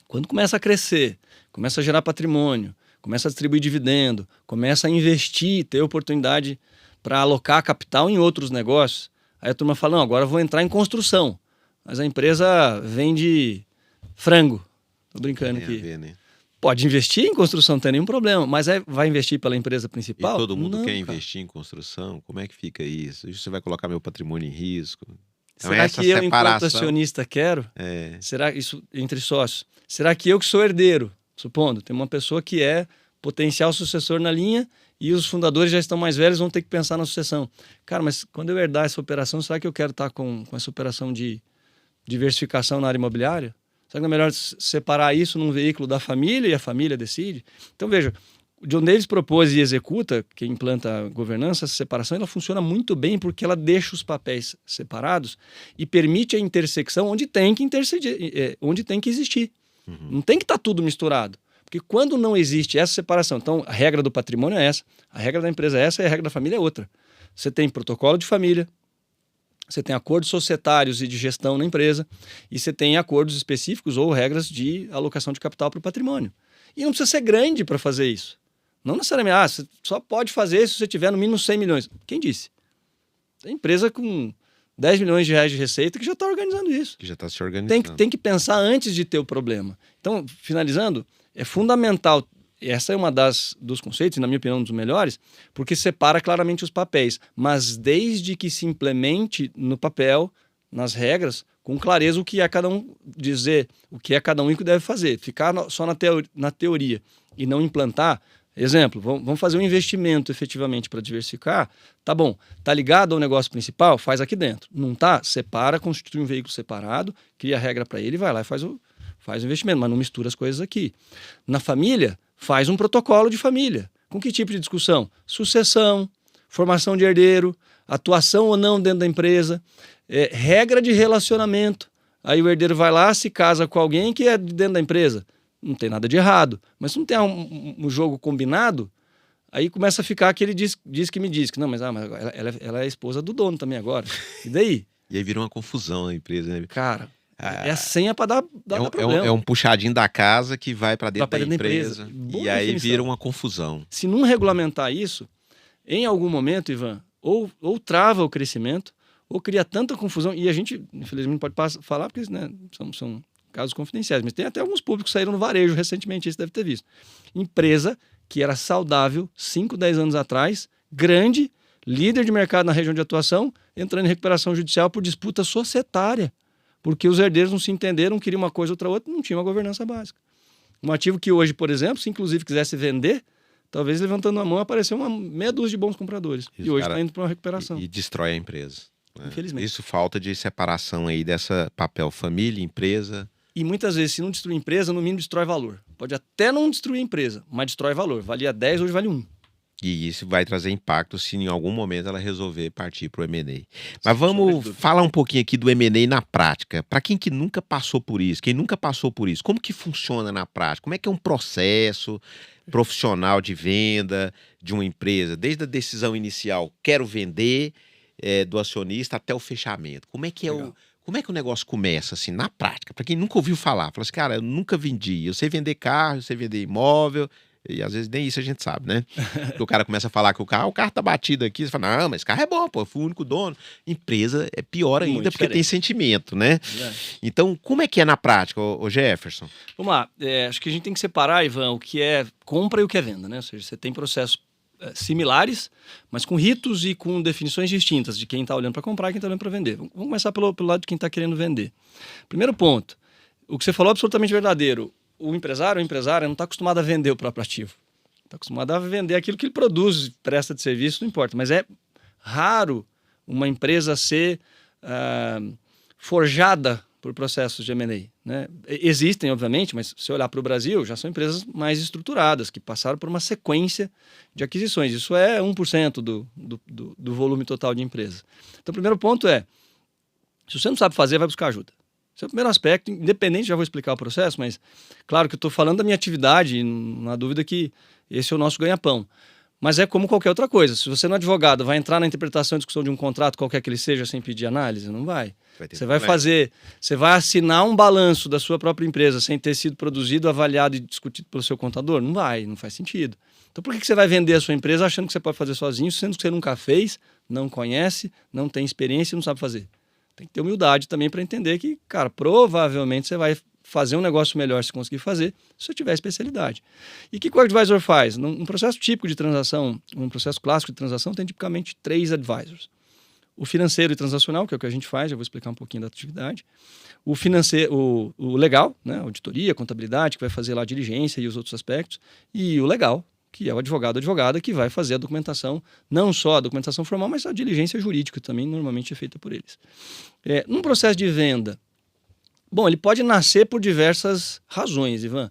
Quando começa a crescer, começa a gerar patrimônio, começa a distribuir dividendo, começa a investir, ter oportunidade para alocar capital em outros negócios. Aí a turma fala, não, agora eu vou entrar em construção. Mas a empresa vende frango. Estou brincando aqui. Ver, né? Pode investir em construção, não tem nenhum problema. Mas vai investir pela empresa principal? E todo mundo não, quer cara. investir em construção? Como é que fica isso? Você vai colocar meu patrimônio em risco? Então, Será essa que eu, enquanto separação... acionista, quero? É, Será isso entre sócios? Será que eu que sou herdeiro? Supondo, tem uma pessoa que é potencial sucessor na linha e os fundadores já estão mais velhos, vão ter que pensar na sucessão. Cara, mas quando eu herdar essa operação, será que eu quero estar com essa operação de diversificação na área imobiliária? Será que não é melhor separar isso num veículo da família e a família decide? Então, veja, o John Davis propôs e executa, quem implanta a governança, essa separação, ela funciona muito bem porque ela deixa os papéis separados e permite a intersecção onde tem que interceder, onde tem que existir. Não tem que estar tudo misturado. Porque quando não existe essa separação, então a regra do patrimônio é essa, a regra da empresa é essa e a regra da família é outra. Você tem protocolo de família, você tem acordos societários e de gestão na empresa e você tem acordos específicos ou regras de alocação de capital para o patrimônio. E não precisa ser grande para fazer isso. Não necessariamente, você só pode fazer isso se você tiver no mínimo 100 milhões. Quem disse? Tem empresa com 10 milhões de reais de receita que já está organizando isso. que já está se organizando. Tem que pensar antes de ter o problema. Então, finalizando, é fundamental, essa é uma dos conceitos, e na minha opinião um dos melhores, porque separa claramente os papéis, mas desde que se implemente no papel, nas regras, com clareza o que é cada um, dizer o que é cada um e o que deve fazer. Ficar só na teoria e não implantar. Exemplo, vamos fazer um investimento efetivamente para diversificar. Tá bom, tá ligado ao negócio principal? Faz aqui dentro. Não tá? Separa, constitui um veículo separado, cria a regra para ele, vai lá e faz o investimento, mas não mistura as coisas aqui. Na família, faz um protocolo de família. Com que tipo de discussão? Sucessão, formação de herdeiro, atuação ou não dentro da empresa, regra de relacionamento. Aí o herdeiro vai lá, se casa com alguém que é dentro da empresa. Não tem nada de errado. Mas se não tem um jogo combinado, aí começa a ficar aquele diz que me diz. Que não, mas ela é a esposa do dono também agora. E daí? E aí vira uma confusão na empresa, né? Cara, é a senha para dar problema. É um puxadinho da casa que vai para dentro da empresa. Boa E aí definição. vira uma confusão. Se não regulamentar isso, em algum momento, Ivan, ou trava o crescimento, ou cria tanta confusão. E a gente, infelizmente, pode falar porque né, são casos confidenciais, mas tem até alguns públicos que saíram no varejo recentemente, isso deve ter visto. Empresa que era saudável 5, 10 anos atrás, grande, líder de mercado na região de atuação, entrando em recuperação judicial por disputa societária, porque os herdeiros não se entenderam, queriam uma coisa outra, não tinha uma governança básica. Um ativo que hoje, por exemplo, se inclusive quisesse vender, talvez levantando a mão apareceu uma meia dúzia de bons compradores. E hoje está indo para uma recuperação. E destrói a empresa. Né? Infelizmente. Isso falta de separação aí dessa papel família, empresa. E muitas vezes, se não destruir a empresa, no mínimo destrói valor. Pode até não destruir a empresa, mas destrói valor. Valia 10, hoje vale 1. E isso vai trazer impacto se em algum momento ela resolver partir para o M&A. Mas vamos falar um pouquinho aqui do M&A na prática. Para quem que nunca passou por isso, como que funciona na prática? Como é que é um processo profissional de venda de uma empresa? Desde a decisão inicial, quero vender, do acionista até o fechamento. Como é que Como é que o negócio começa, assim, na prática? Para quem nunca ouviu falar, fala assim, cara, eu nunca vendi. Eu sei vender carro, eu sei vender imóvel, e às vezes nem isso a gente sabe, né? Porque o cara começa a falar que o carro tá batido aqui, você fala, não, mas esse carro é bom, pô, eu fui o único dono. Empresa é pior ainda, Muito porque tem sentimento, né? É. Então, como é que é na prática, ô Jefferson? Vamos lá, acho que a gente tem que separar, Ivan, o que é compra e o que é venda, né? Ou seja, você tem processos similares, mas com ritos e com definições distintas de quem está olhando para comprar e quem está olhando para vender. Vamos começar pelo lado de quem está querendo vender. Primeiro ponto, o que você falou é absolutamente verdadeiro. O empresário não está acostumado a vender o próprio ativo. Está acostumado a vender aquilo que ele produz, presta de serviço, não importa. Mas é raro uma empresa ser forjada por processos de M&A, né? Existem, obviamente, mas se olhar para o Brasil, já são empresas mais estruturadas, que passaram por uma sequência de aquisições. Isso é 1% do volume total de empresas. Então, o primeiro ponto é, se você não sabe fazer, vai buscar ajuda. Esse é o primeiro aspecto, independente, já vou explicar o processo, mas claro que eu estou falando da minha atividade, não há dúvida que esse é o nosso ganha-pão. Mas é como qualquer outra coisa. Se você não é advogado, vai entrar na interpretação e discussão de um contrato, qualquer que ele seja, sem pedir análise? Não vai. Você vai assinar um balanço da sua própria empresa sem ter sido produzido, avaliado e discutido pelo seu contador? Não vai, não faz sentido. Então por que você vai vender a sua empresa achando que você pode fazer sozinho, sendo que você nunca fez, não conhece, não tem experiência e não sabe fazer? Tem que ter humildade também para entender que, cara, provavelmente você vai fazer um negócio melhor se conseguir fazer, se você tiver especialidade. E o que o advisor faz? Um processo típico de transação, um processo clássico de transação, tem tipicamente 3 advisors. O financeiro e transacional, que é o que a gente faz, eu vou explicar um pouquinho da atividade. O financeiro, o legal, né, auditoria, contabilidade, que vai fazer lá a diligência e os outros aspectos. E o legal, que é o advogado ou advogada, que vai fazer a documentação, não só a documentação formal, mas a diligência jurídica também, normalmente é feita por eles. Num processo de venda, bom, ele pode nascer por diversas razões, Ivan.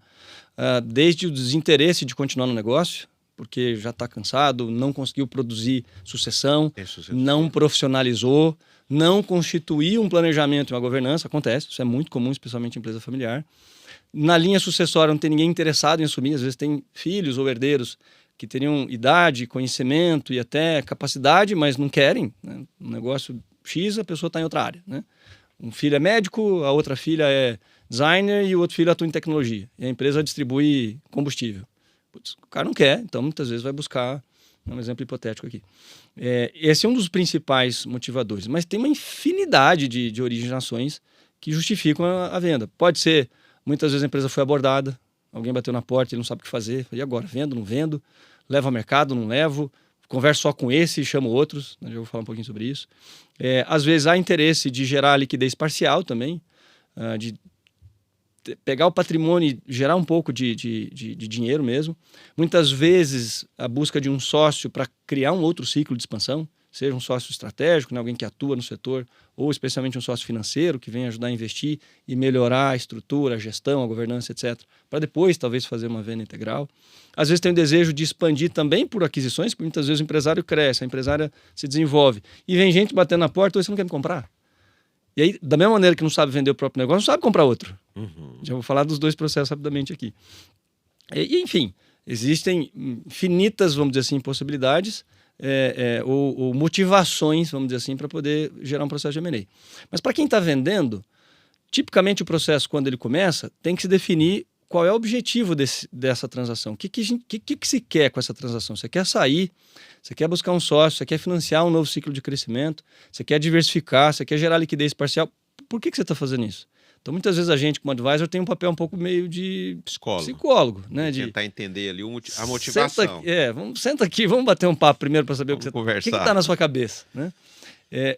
Desde o desinteresse de continuar no negócio, porque já está cansado, não conseguiu produzir sucessão, não profissionalizou, não constituiu um planejamento e uma governança. Acontece, isso é muito comum, especialmente em empresa familiar. Na linha sucessória não tem ninguém interessado em assumir, às vezes tem filhos ou herdeiros que teriam idade, conhecimento e até capacidade, mas não querem, né? Um negócio X, a pessoa está em outra área, né? Um filho é médico, a outra filha é designer e o outro filho atua em tecnologia. E a empresa distribui combustível. Putz, o cara não quer, então muitas vezes vai buscar, um exemplo hipotético aqui. Esse é um dos principais motivadores, mas tem uma infinidade de originações que justificam a venda. Pode ser, muitas vezes a empresa foi abordada, alguém bateu na porta e ele não sabe o que fazer. E agora? Vendo, não vendo? Levo ao mercado, não levo? Converso só com esse e chamo outros, né? Já vou falar um pouquinho sobre isso. Às vezes há interesse de gerar liquidez parcial também, de pegar o patrimônio e gerar um pouco de dinheiro mesmo. Muitas vezes a busca de um sócio para criar um outro ciclo de expansão, seja um sócio estratégico, né, alguém que atua no setor, ou especialmente um sócio financeiro que vem ajudar a investir e melhorar a estrutura, a gestão, a governança, etc., para depois talvez fazer uma venda integral. Às vezes tem o desejo de expandir também por aquisições, porque muitas vezes o empresário cresce, a empresária se desenvolve, e vem gente batendo na porta, você não quer me comprar. E aí, da mesma maneira que não sabe vender o próprio negócio, não sabe comprar outro. Uhum. Já vou falar dos 2 processos rapidamente aqui. Enfim, existem infinitas, vamos dizer assim, possibilidades ou motivações, vamos dizer assim, para poder gerar um processo de M&A. Mas para quem está vendendo, tipicamente o processo, quando ele começa, tem que se definir qual é o objetivo dessa transação. O que se quer com essa transação? Você quer sair, você quer buscar um sócio, você quer financiar um novo ciclo de crescimento, você quer diversificar, você quer gerar liquidez parcial. Por que você está fazendo isso? Então, muitas vezes a gente, como advisor, tem um papel um pouco meio de psicólogo, né? De tentar entender ali a motivação. Senta aqui, vamos bater um papo primeiro para saber o que está na sua cabeça, né?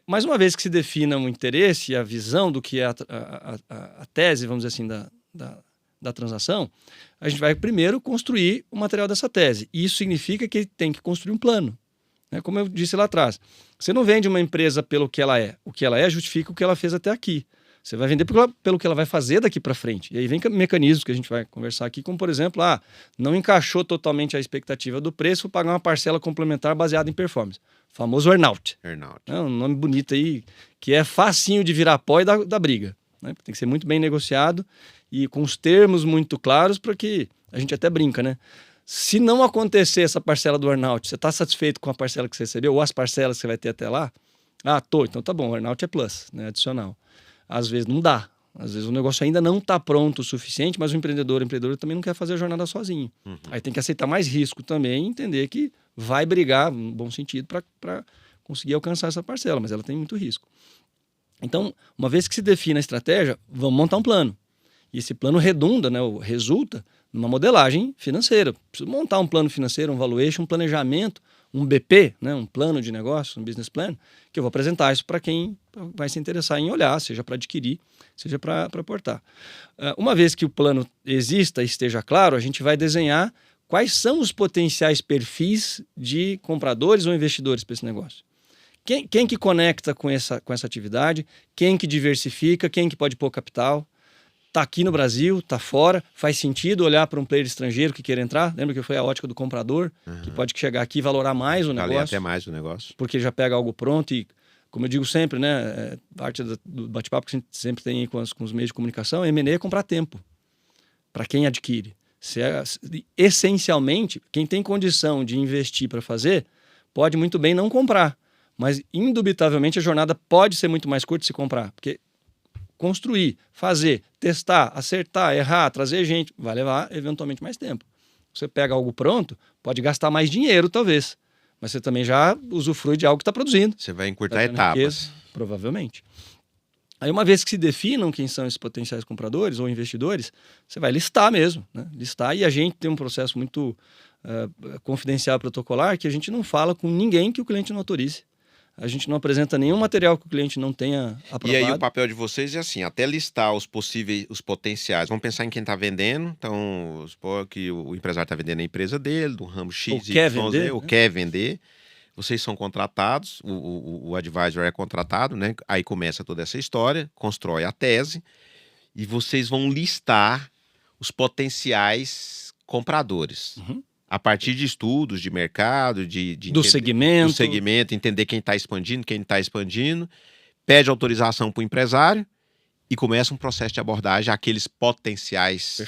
Mais uma vez que se defina um interesse e a visão do que é a tese, vamos dizer assim, da transação, a gente vai primeiro construir o material dessa tese. E isso significa que tem que construir um plano. Né? Como eu disse lá atrás, você não vende uma empresa pelo que ela é. O que ela é justifica o que ela fez até aqui. Você vai vender pelo que ela vai fazer daqui para frente. E aí vem mecanismos que a gente vai conversar aqui, como por exemplo, não encaixou totalmente a expectativa do preço, vou pagar uma parcela complementar baseada em performance. O famoso earnout. É um nome bonito aí, que é facinho de virar pó e da briga. Né? Tem que ser muito bem negociado e com os termos muito claros para que a gente até brinca, né? Se não acontecer essa parcela do earnout, você está satisfeito com a parcela que você recebeu ou as parcelas que você vai ter até lá? Então tá bom, o earnout é plus, né? Adicional. Às vezes não dá. Às vezes o negócio ainda não está pronto o suficiente, mas o empreendedor também não quer fazer a jornada sozinho. Uhum. Aí tem que aceitar mais risco também e entender que vai brigar, no bom sentido, para conseguir alcançar essa parcela, mas ela tem muito risco. Então, uma vez que se define a estratégia, vamos montar um plano. E esse plano redunda, né, ou resulta numa modelagem financeira. Preciso montar um plano financeiro, um valuation, um planejamento, um BP, né, um plano de negócio, um business plan, que eu vou apresentar isso para quem vai se interessar em olhar, seja para adquirir, seja para aportar. Uma vez que o plano exista e esteja claro, a gente vai desenhar quais são os potenciais perfis de compradores ou investidores para esse negócio. Quem que conecta com essa atividade, quem que diversifica, quem que pode pôr capital, está aqui no Brasil, está fora, faz sentido olhar para um player estrangeiro que queira entrar? Lembra que foi a ótica do comprador, que pode chegar aqui e valorar mais o negócio? Até mais o negócio. Porque já pega algo pronto e, como eu digo sempre, né, parte do bate-papo que a gente sempre tem aí com os meios de comunicação, M&A é comprar tempo para quem adquire. Essencialmente, quem tem condição de investir para fazer, pode muito bem não comprar. Mas, indubitavelmente, a jornada pode ser muito mais curta se comprar. Porque construir, fazer, testar, acertar, errar, trazer gente, vai levar, eventualmente, mais tempo. Você pega algo pronto, pode gastar mais dinheiro, talvez. Mas você também já usufrui de algo que está produzindo. Você vai encurtar etapas. Riqueza, provavelmente. Aí, uma vez que se definam quem são esses potenciais compradores ou investidores, você vai listar mesmo, né? Listar, e a gente tem um processo muito confidencial protocolar que a gente não fala com ninguém que o cliente não autorize. A gente não apresenta nenhum material que o cliente não tenha aprovado. E aí o papel de vocês é assim, até listar os possíveis, os potenciais. Vamos pensar em quem está vendendo. Então, supor que o empresário está vendendo a empresa dele, do ramo X, ou quer vender, ou quer vender. Vocês são contratados, o advisor é contratado, né? Aí começa toda essa história, constrói a tese e vocês vão listar os potenciais compradores. Uhum. A partir de estudos de mercado, do segmento, entender quem está expandindo, quem não está expandindo, pede autorização para o empresário e começa um processo de abordagem àqueles potenciais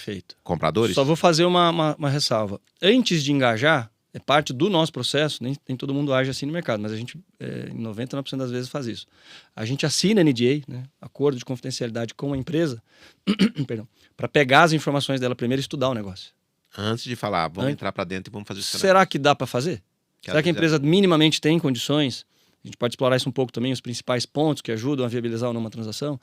compradores. Só vou fazer uma ressalva. Antes de engajar, é parte do nosso processo, nem todo mundo age assim no mercado, mas a gente, em 99% das vezes, faz isso. A gente assina NDA, né, acordo de confidencialidade com a empresa, para pegar as informações dela primeiro e estudar o negócio. Antes de falar, vamos entrar para dentro e vamos fazer isso. Será que dá para fazer? Será que a empresa minimamente tem condições? A gente pode explorar isso um pouco também, os principais pontos que ajudam a viabilizar ou não uma transação.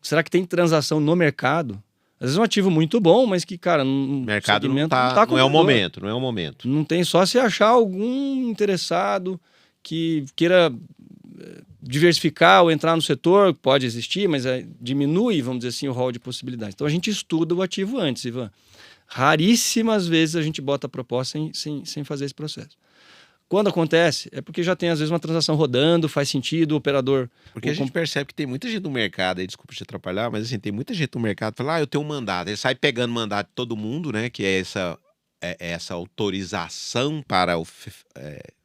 Será que tem transação no mercado? Às vezes é um ativo muito bom, mas que, cara, o mercado não é o momento, não é o momento. Não tem, só se achar algum interessado que queira diversificar ou entrar no setor, pode existir, mas diminui, vamos dizer assim, o rol de possibilidades. Então a gente estuda o ativo antes, Ivan. Raríssimas vezes a gente bota a proposta sem fazer esse processo. Quando acontece, é porque já tem às vezes uma transação rodando, faz sentido, o operador... Porque a gente percebe que tem muita gente no mercado, aí desculpa te atrapalhar, mas assim, tem muita gente no mercado que fala, eu tenho um mandato. Ele sai pegando mandato de todo mundo, né? Que é essa autorização para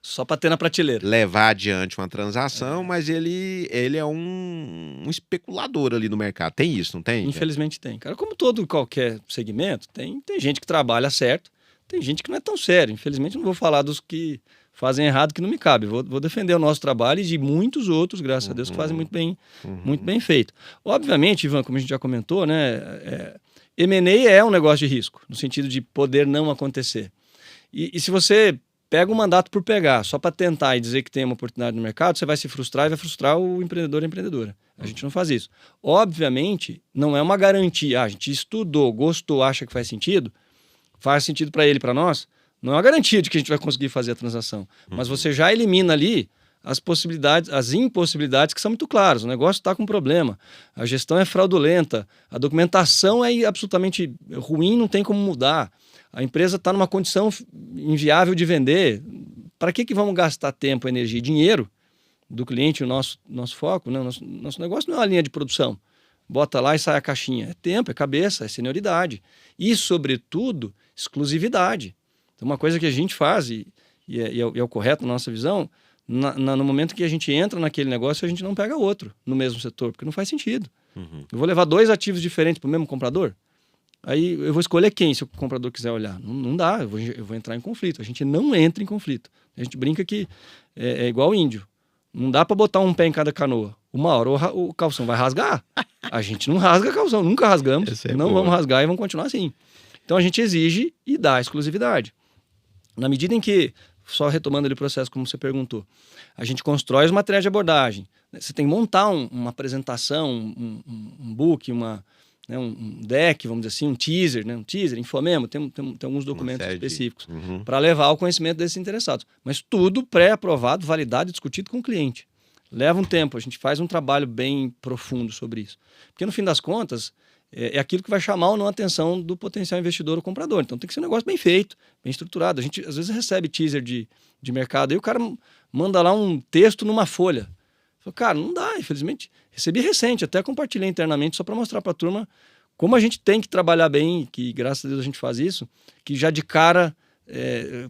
só para ter na prateleira. Levar adiante uma transação, mas ele é um especulador ali no mercado. Tem isso, não tem? Infelizmente tem. Cara, como qualquer segmento, tem gente que trabalha certo, tem gente que não é tão sério. Infelizmente não vou falar dos que fazem errado, que não me cabe. Vou defender o nosso trabalho e de muitos outros, graças a Deus, que fazem muito bem feito. Obviamente, Ivan, como a gente já comentou, né, M&A é um negócio de risco, no sentido de poder não acontecer. E se você pega um mandato por pegar, só para tentar e dizer que tem uma oportunidade no mercado, você vai se frustrar e vai frustrar o empreendedor e a empreendedora. A gente não faz isso. Obviamente, não é uma garantia. A gente estudou, gostou, acha que faz sentido para ele, para nós. Não é uma garantia de que a gente vai conseguir fazer a transação. Mas você já elimina ali as possibilidades, as impossibilidades que são muito claras. O negócio está com problema, a gestão é fraudulenta, a documentação é absolutamente ruim, não tem como mudar. A empresa está numa condição inviável de vender. Para que vamos gastar tempo, energia e dinheiro do cliente, o nosso foco? Não, nosso negócio não é uma linha de produção. Bota lá e sai a caixinha. É tempo, é cabeça, é senioridade. E, sobretudo, exclusividade. Então, uma coisa que a gente faz, e é o correto na nossa visão, no momento que a gente entra naquele negócio, a gente não pega outro no mesmo setor, porque não faz sentido. Eu vou levar 2 ativos diferentes para o mesmo comprador? Aí eu vou escolher quem, se o comprador quiser olhar. Não dá, eu vou entrar em conflito. A gente não entra em conflito. A gente brinca que é igual índio. Não dá para botar um pé em cada canoa. Uma hora o calção vai rasgar. A gente não rasga calção, nunca rasgamos. Vamos rasgar e vamos continuar assim. Então a gente exige e dá exclusividade. Na medida em que, só retomando ali o processo como você perguntou, a gente constrói os materiais de abordagem. Você tem que montar uma apresentação, um book, um deck, vamos dizer assim, um teaser, infomemo, tem alguns documentos específicos para levar ao conhecimento desses interessados. Mas tudo pré-aprovado, validado e discutido com o cliente. Leva um tempo, a gente faz um trabalho bem profundo sobre isso. Porque no fim das contas, é aquilo que vai chamar ou não a atenção do potencial investidor ou comprador. Então tem que ser um negócio bem feito, bem estruturado. A gente às vezes recebe teaser de mercado e o cara manda lá um texto numa folha. Falo, cara, não dá, infelizmente. Recebi recente, até compartilhei internamente só para mostrar para a turma como a gente tem que trabalhar bem, que graças a Deus a gente faz isso, que já de cara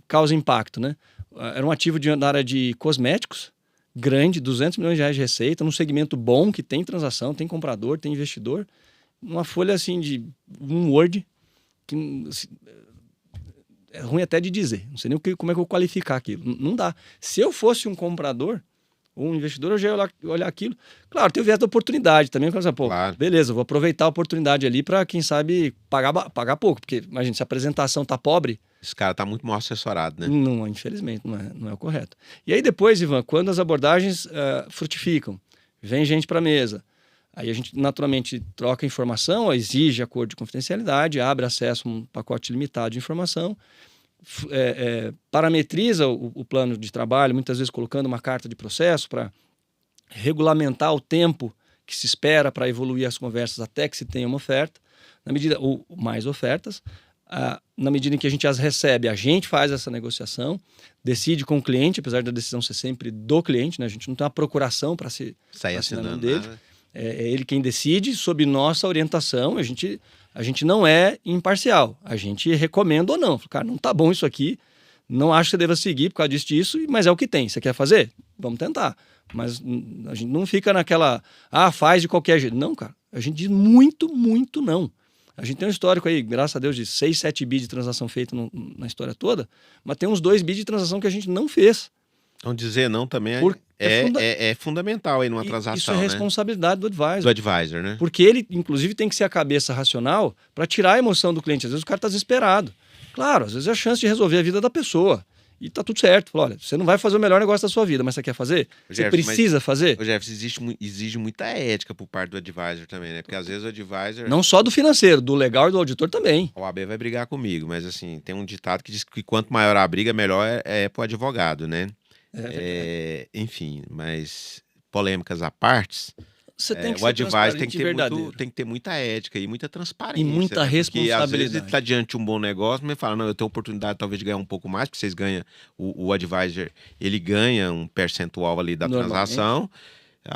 causa impacto, né? Era um ativo da área de cosméticos, grande, 200 milhões de reais de receita, num segmento bom, que tem transação, tem comprador, tem investidor. Uma folha assim de um Word, que é ruim até de dizer. Não sei nem como é que eu vou qualificar aquilo. Não dá. Se eu fosse um comprador ou um investidor, eu já ia olhar aquilo. Claro, tem o viés da oportunidade também. Pô, Claro. beleza, vou aproveitar a oportunidade ali para, quem sabe, pagar pouco. Porque, imagina, se a apresentação tá pobre... Esse cara tá muito mal assessorado, né? Não, infelizmente, não é o correto. E aí depois, Ivan, quando as abordagens frutificam, vem gente para a mesa, aí a gente naturalmente troca informação, exige acordo de confidencialidade, abre acesso a um pacote limitado de informação, parametriza o plano de trabalho, muitas vezes colocando uma carta de processo para regulamentar o tempo que se espera para evoluir as conversas até que se tenha uma oferta, ou mais ofertas. Na medida em que a gente as recebe, a gente faz essa negociação, decide com o cliente, apesar da decisão ser sempre do cliente, né? A gente não tem uma procuração para se sair assinando dele. nada. É ele quem decide, sob nossa orientação. A gente não é imparcial, a gente recomenda ou não. Cara, não tá bom isso aqui, não acho que você deva seguir por causa disso, mas é o que tem. Você quer fazer? Vamos tentar. Mas a gente não fica naquela, faz de qualquer jeito. Não, cara, a gente diz muito não. A gente tem um histórico aí, graças a Deus, de 6, 7 bi de transação feita na história toda, mas tem uns 2 bi de transação que a gente não fez. Então dizer não também é fundamental aí numa transação, isso é responsabilidade do advisor. Do advisor, né? Porque ele, inclusive, tem que ser a cabeça racional para tirar a emoção do cliente. Às vezes o cara está desesperado. Claro, às vezes é a chance de resolver a vida da pessoa. E tá tudo certo. Fala, olha, você não vai fazer o melhor negócio da sua vida, mas você quer fazer? Você precisa fazer? O Jefferson, exige muita ética por parte do advisor também, né? Porque às vezes o advisor... Não só do financeiro, do legal e do auditor também. O AB vai brigar comigo, mas assim, tem um ditado que diz que quanto maior a briga, melhor é pro advogado, né? Enfim, mas polêmicas à parte... Você tem que o advisor tem que ter muita ética e muita transparência. E muita responsabilidade. Porque às vezes ele está diante de um bom negócio, mas fala, não, eu tenho oportunidade talvez de ganhar um pouco mais, porque vocês ganham, o advisor, ele ganha um percentual ali da transação.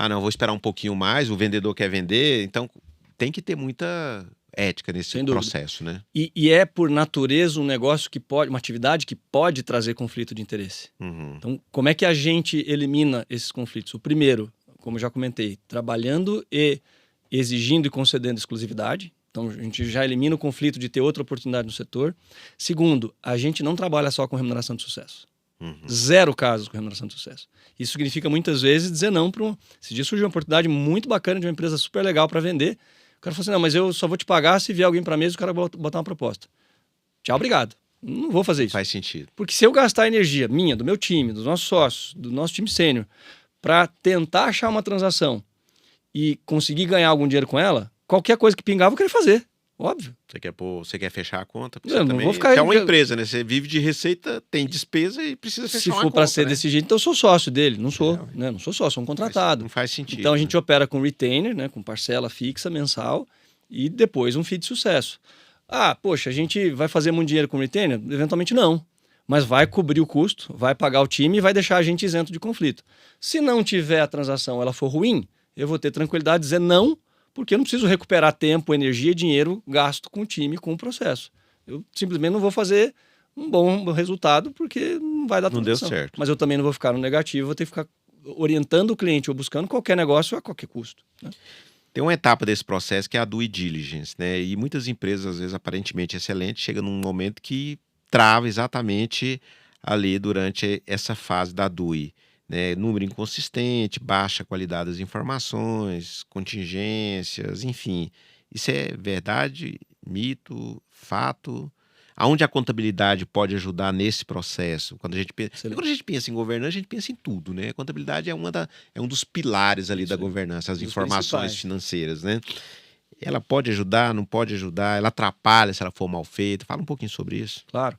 Não, vou esperar um pouquinho mais, o vendedor quer vender, então tem que ter muita ética nesse processo, né? E é por natureza um negócio que pode, uma atividade que pode trazer conflito de interesse. Uhum. Então, como é que a gente elimina esses conflitos? O primeiro, como eu já comentei, trabalhando e exigindo e concedendo exclusividade. Então, a gente já elimina o conflito de ter outra oportunidade no setor. Segundo, a gente não trabalha só com remuneração de sucesso. Uhum. 0 casos com remuneração de sucesso. Isso significa, muitas vezes, dizer não para Esse dia surgiu uma oportunidade muito bacana de uma empresa super legal para vender. O cara falou assim, não, mas eu só vou te pagar se vier alguém para a mesa e o cara botar uma proposta. Tchau, obrigado. Não vou fazer isso. Faz sentido. Porque se eu gastar a energia minha, do meu time, dos nossos sócios, do nosso time sênior, para tentar achar uma transação e conseguir ganhar algum dinheiro com ela, qualquer coisa que pingar, eu vou querer fazer. Óbvio. Você quer fechar a conta? Você também vou ficar... é uma empresa, né? Você vive de receita, tem despesa e precisa fechar uma conta. Se for para ser desse jeito, então eu sou sócio dele. Não sou, né? Não sou sócio, sou um contratado. Não faz sentido. Então a gente opera com retainer, né? Com parcela fixa mensal e depois um FII de sucesso. Poxa, a gente vai fazer muito dinheiro com retainer? Eventualmente não. Mas vai cobrir o custo, vai pagar o time e vai deixar a gente isento de conflito. Se não tiver a transação, ela for ruim, eu vou ter tranquilidade de dizer não, porque eu não preciso recuperar tempo, energia e dinheiro gasto com o time, com o processo. Eu simplesmente não vou fazer um bom resultado porque não vai dar transação. Não deu certo. Mas eu também não vou ficar no negativo, vou ter que ficar orientando o cliente ou buscando qualquer negócio a qualquer custo, né? Tem uma etapa desse processo que é a due diligence, né? E muitas empresas, às vezes aparentemente excelentes, chegam num momento que trava exatamente ali durante essa fase da DUI, né? Número inconsistente, baixa qualidade das informações, contingências, enfim. Isso é verdade, mito, fato? Aonde a contabilidade pode ajudar nesse processo? Quando a gente pensa em governança, a gente pensa em tudo, né? A contabilidade é um dos pilares ali da governança, as informações financeiras, né? Ela pode ajudar, não pode ajudar, ela atrapalha se ela for mal feita. Fala um pouquinho sobre isso. Claro.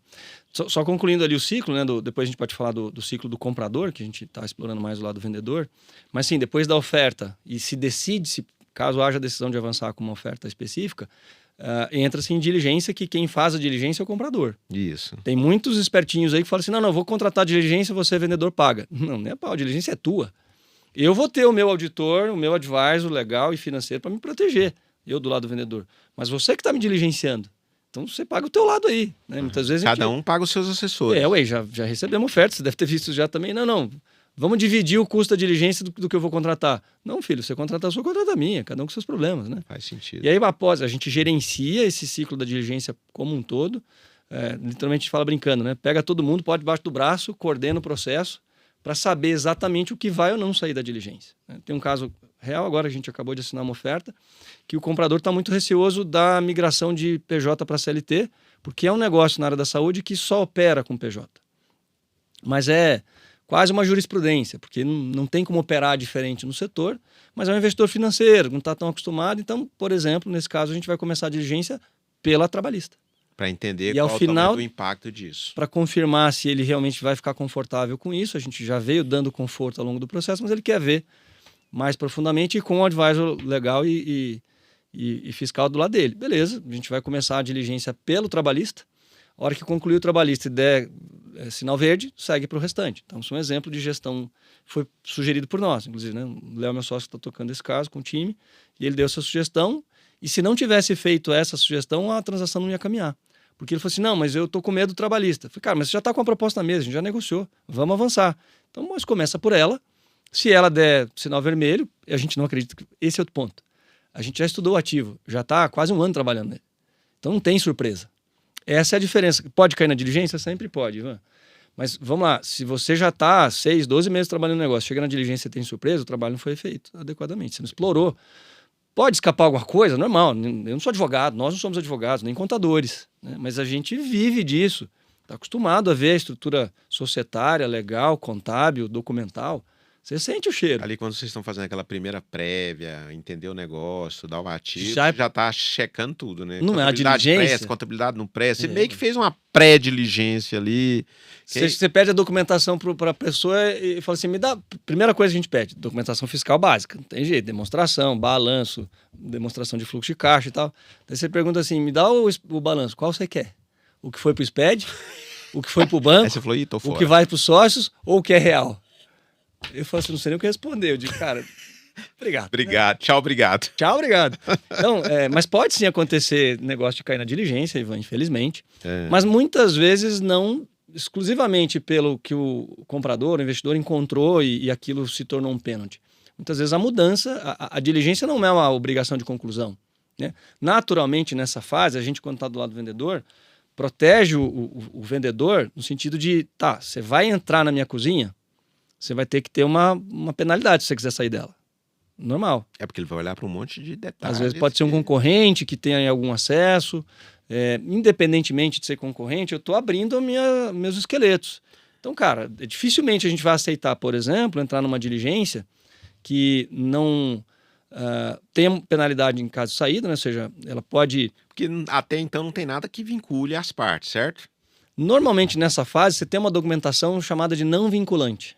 Só concluindo ali o ciclo, né? Depois a gente pode falar do ciclo do comprador, que a gente está explorando mais o lado do vendedor. Mas sim, depois da oferta, e se decide, caso haja decisão de avançar com uma oferta específica, entra-se em diligência, que quem faz a diligência é o comprador. Isso. Tem muitos espertinhos aí que falam assim, não, vou contratar a diligência, você vendedor paga. Não é pau, a diligência é tua. Eu vou ter o meu auditor, o meu advisor legal e financeiro para me proteger. Eu do lado do vendedor. Mas você que está me diligenciando. Então você paga o teu lado aí, né? Muitas vezes cada um paga os seus assessores. Já recebemos ofertas, você deve ter visto já também. Não, vamos dividir o custo da diligência do que eu vou contratar. Não, filho, você contrata a sua, contrata a minha, cada um com seus problemas, né? Faz sentido. E aí, após, a gente gerencia esse ciclo da diligência como um todo, literalmente a gente fala brincando, né? Pega todo mundo, pode debaixo do braço, coordena o processo para saber exatamente o que vai ou não sair da diligência. Tem um caso real agora, a gente acabou de assinar uma oferta, que o comprador está muito receoso da migração de PJ para CLT, porque é um negócio na área da saúde que só opera com PJ. Mas é quase uma jurisprudência, porque não tem como operar diferente no setor, mas é um investidor financeiro, não está tão acostumado. Então, por exemplo, nesse caso, a gente vai começar a diligência pela trabalhista. Para entender E ao qual o final, tamanho do impacto disso. Para confirmar se ele realmente vai ficar confortável com isso, a gente já veio dando conforto ao longo do processo, mas ele quer ver mais profundamente e com um advisor legal e fiscal do lado dele. Beleza, a gente vai começar a diligência pelo trabalhista. A hora que concluir o trabalhista e der sinal verde, segue para o restante. Então, isso é um exemplo de gestão, foi sugerido por nós, inclusive, né? O Léo, meu sócio, está tocando esse caso com o time, e ele deu essa sugestão, e se não tivesse feito essa sugestão, a transação não ia caminhar. Porque ele falou assim, não, mas eu estou com medo do trabalhista. Eu falei, cara, mas você já está com a proposta na mesa, a gente já negociou, vamos avançar. Então, mas começa por ela, se ela der sinal vermelho, a gente não acredita, esse é outro ponto. A gente já estudou o ativo, já está há quase um ano trabalhando nele. Então, não tem surpresa. Essa é a diferença. Pode cair na diligência? Sempre pode, Ivan. Mas vamos lá, se você já está 6, 12 meses trabalhando no negócio, chega na diligência e tem surpresa, o trabalho não foi feito adequadamente, você não explorou. Pode escapar alguma coisa? Normal, eu não sou advogado, nós não somos advogados, nem contadores, né? Mas a gente vive disso, está acostumado a ver a estrutura societária, legal, contábil, documental. Você sente o cheiro. Ali quando vocês estão fazendo aquela primeira prévia, entender o negócio, dar o ativo, Já- você já está checando tudo, né? Não é a Contabilidade diligência? presta, contabilidade não presta. Você É. meio que fez uma pré-diligência ali. Você pede a documentação para a pessoa e fala assim, me dá... Primeira coisa que a gente pede, documentação fiscal básica. Não tem jeito, demonstração, balanço, demonstração de fluxo de caixa e tal. Daí você pergunta assim, me dá o balanço, qual você quer? O que foi para o SPED? O que foi para o Aí banco? você falou, ih, tô O fora. que vai para os sócios? Ou o que é real? Eu falo assim, não sei nem o que responder. Eu digo, cara, obrigado. Obrigado, tchau, obrigado. Tchau, obrigado. Então, mas pode sim acontecer negócio de cair na diligência, Ivan, infelizmente. Mas muitas vezes não exclusivamente pelo que o comprador, o investidor encontrou e aquilo se tornou um pênalti. Muitas vezes a mudança, a diligência não é uma obrigação de conclusão, né? Naturalmente, nessa fase, a gente, quando está do lado do vendedor, protege o vendedor no sentido de, tá, você vai entrar na minha cozinha, você vai ter que ter uma penalidade se você quiser sair dela. Normal. É porque ele vai olhar para um monte de detalhes. Às vezes pode ser um concorrente que tenha algum acesso. Independentemente de ser concorrente, eu estou abrindo meus esqueletos. Então, cara, dificilmente a gente vai aceitar, por exemplo, entrar numa diligência que não tenha penalidade em caso de saída, né? Ou seja, ela pode... Porque até então não tem nada que vincule as partes, certo? Normalmente, nessa fase, você tem uma documentação chamada de não vinculante,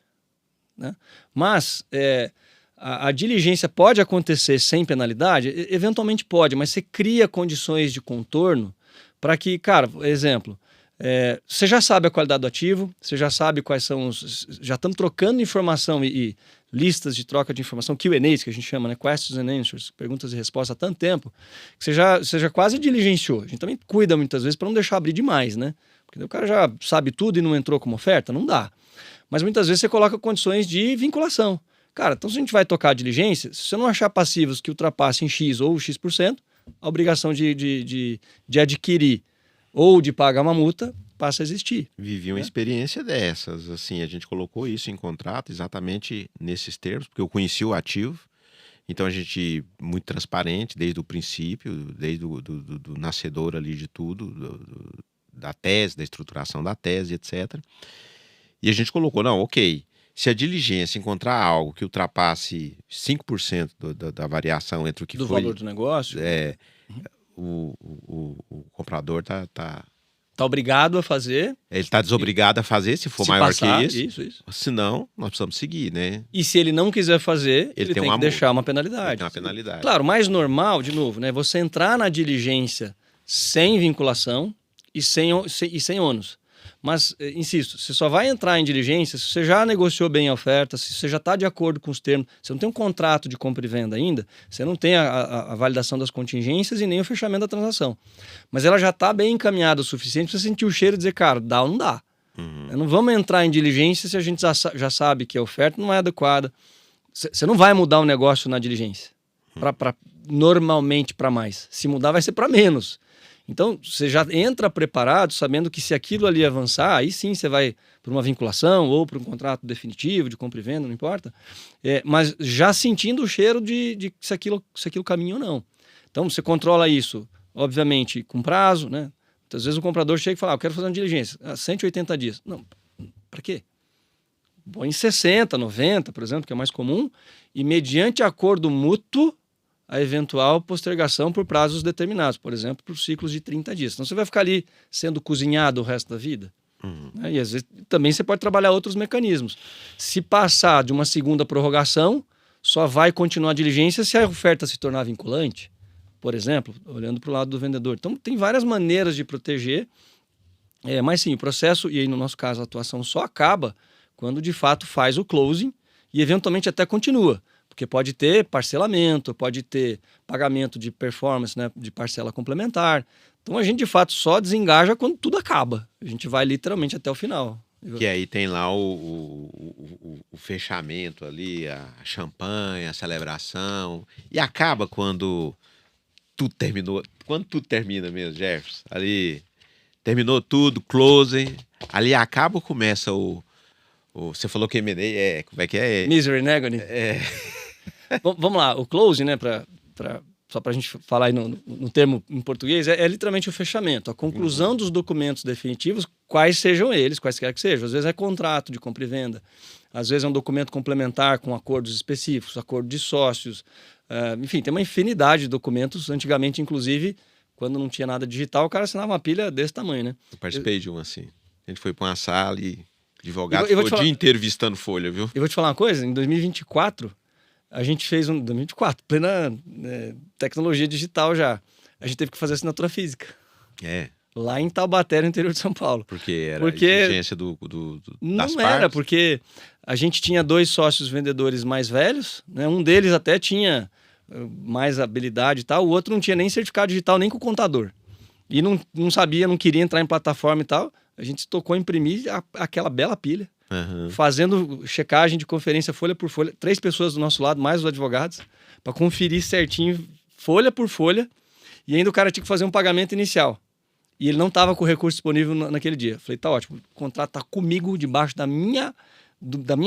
né? Mas a diligência pode acontecer sem penalidade? Eventualmente pode, mas você cria condições de contorno para que, cara, exemplo, você já sabe a qualidade do ativo, você já sabe quais são os... Já estamos trocando informação e listas de troca de informação, Q&As, que a gente chama, né? Questions and Answers, perguntas e respostas há tanto tempo, que você já quase diligenciou. A gente também cuida muitas vezes para não deixar abrir demais, né? Porque o cara já sabe tudo e não entrou como oferta, não dá. Mas muitas vezes você coloca condições de vinculação. Cara, então se a gente vai tocar a diligência, se você não achar passivos que ultrapassem X ou X%, a obrigação de adquirir ou de pagar uma multa passa a existir. Vivi uma experiência dessas, assim, a gente colocou isso em contrato exatamente nesses termos, porque eu conheci o ativo, então a gente, muito transparente desde o princípio, desde do nascedor ali de tudo, da tese, da estruturação da tese, etc. E a gente colocou, não, ok, se a diligência encontrar algo que ultrapasse 5% da variação entre o que do foi... valor do negócio. O comprador tá obrigado a fazer. Ele está desobrigado a fazer, se for se maior passar, que isso. Isso. Senão, nós precisamos seguir, né? E se ele não quiser fazer, ele tem que deixar uma penalidade. Tem uma penalidade. Claro, mais normal, de novo, né? Você entrar na diligência sem vinculação e sem ônus. Mas, insisto, você só vai entrar em diligência se você já negociou bem a oferta, se você já está de acordo com os termos, você não tem um contrato de compra e venda ainda, você não tem a validação das contingências e nem o fechamento da transação. Mas ela já está bem encaminhada o suficiente para você sentir o cheiro e dizer, cara, dá ou não dá. Não vamos entrar em diligência se a gente já sabe que a oferta não é adequada. Você não vai mudar o negócio na diligência, normalmente para mais. Se mudar, vai ser para menos. Então, você já entra preparado, sabendo que se aquilo ali avançar, aí sim você vai para uma vinculação ou para um contrato definitivo de compra e venda, não importa. Mas já sentindo o cheiro de se aquilo caminha ou não. Então, você controla isso, obviamente, com prazo, né? Às vezes o comprador chega e fala, eu quero fazer uma diligência, 180 dias. Não, para quê? Põe em 60, 90, por exemplo, que é mais comum, e mediante acordo mútuo, a eventual postergação por prazos determinados, por exemplo, por ciclos de 30 dias. Então você vai ficar ali sendo cozinhado o resto da vida. Né? E às vezes também você pode trabalhar outros mecanismos. Se passar de uma segunda prorrogação, só vai continuar a diligência se a oferta se tornar vinculante, por exemplo, olhando para o lado do vendedor. Então tem várias maneiras de proteger, mas sim, o processo, e aí no nosso caso a atuação só acaba quando de fato faz o closing e eventualmente até continua. Porque pode ter parcelamento, pode ter pagamento de performance, né, de parcela complementar. Então a gente de fato só desengaja quando tudo acaba. A gente vai literalmente até o final. Que aí tem lá o fechamento ali, a champanhe, a celebração. E acaba quando tudo terminou. Quando tudo termina mesmo, Jefferson. Ali terminou tudo, closing. Ali acaba ou começa você falou que M&A como é que é? Misery and Agony. Vamos lá, o closing, né, só para a gente falar aí no termo em português, é literalmente o fechamento, a conclusão dos documentos definitivos, quais sejam eles, quaisquer que sejam. Às vezes é contrato de compra e venda, às vezes é um documento complementar com acordos específicos, acordo de sócios, enfim, tem uma infinidade de documentos. Antigamente, inclusive, quando não tinha nada digital, o cara assinava uma pilha desse tamanho, né? Eu participei de um assim. A gente foi para uma sala e advogado ficou o dia inteiro vistando folha, viu? Eu vou te falar uma coisa, em 2024... A gente fez 2024, plena tecnologia digital já. A gente teve que fazer assinatura física. Lá em Taubaté, no interior de São Paulo. Porque era a exigência das partes? Não era, porque a gente tinha 2 sócios vendedores mais velhos, né? Um deles até tinha mais habilidade e tal, o outro não tinha nem certificado digital, nem com o contador. E não sabia, não queria entrar em plataforma e tal. A gente tocou imprimir aquela bela pilha. Fazendo checagem de conferência folha por folha, 3 pessoas do nosso lado, mais os advogados, para conferir certinho, folha por folha, e ainda o cara tinha que fazer um pagamento inicial. E ele não estava com o recurso disponível naquele dia. Falei, tá ótimo, o contrato está comigo, debaixo da minha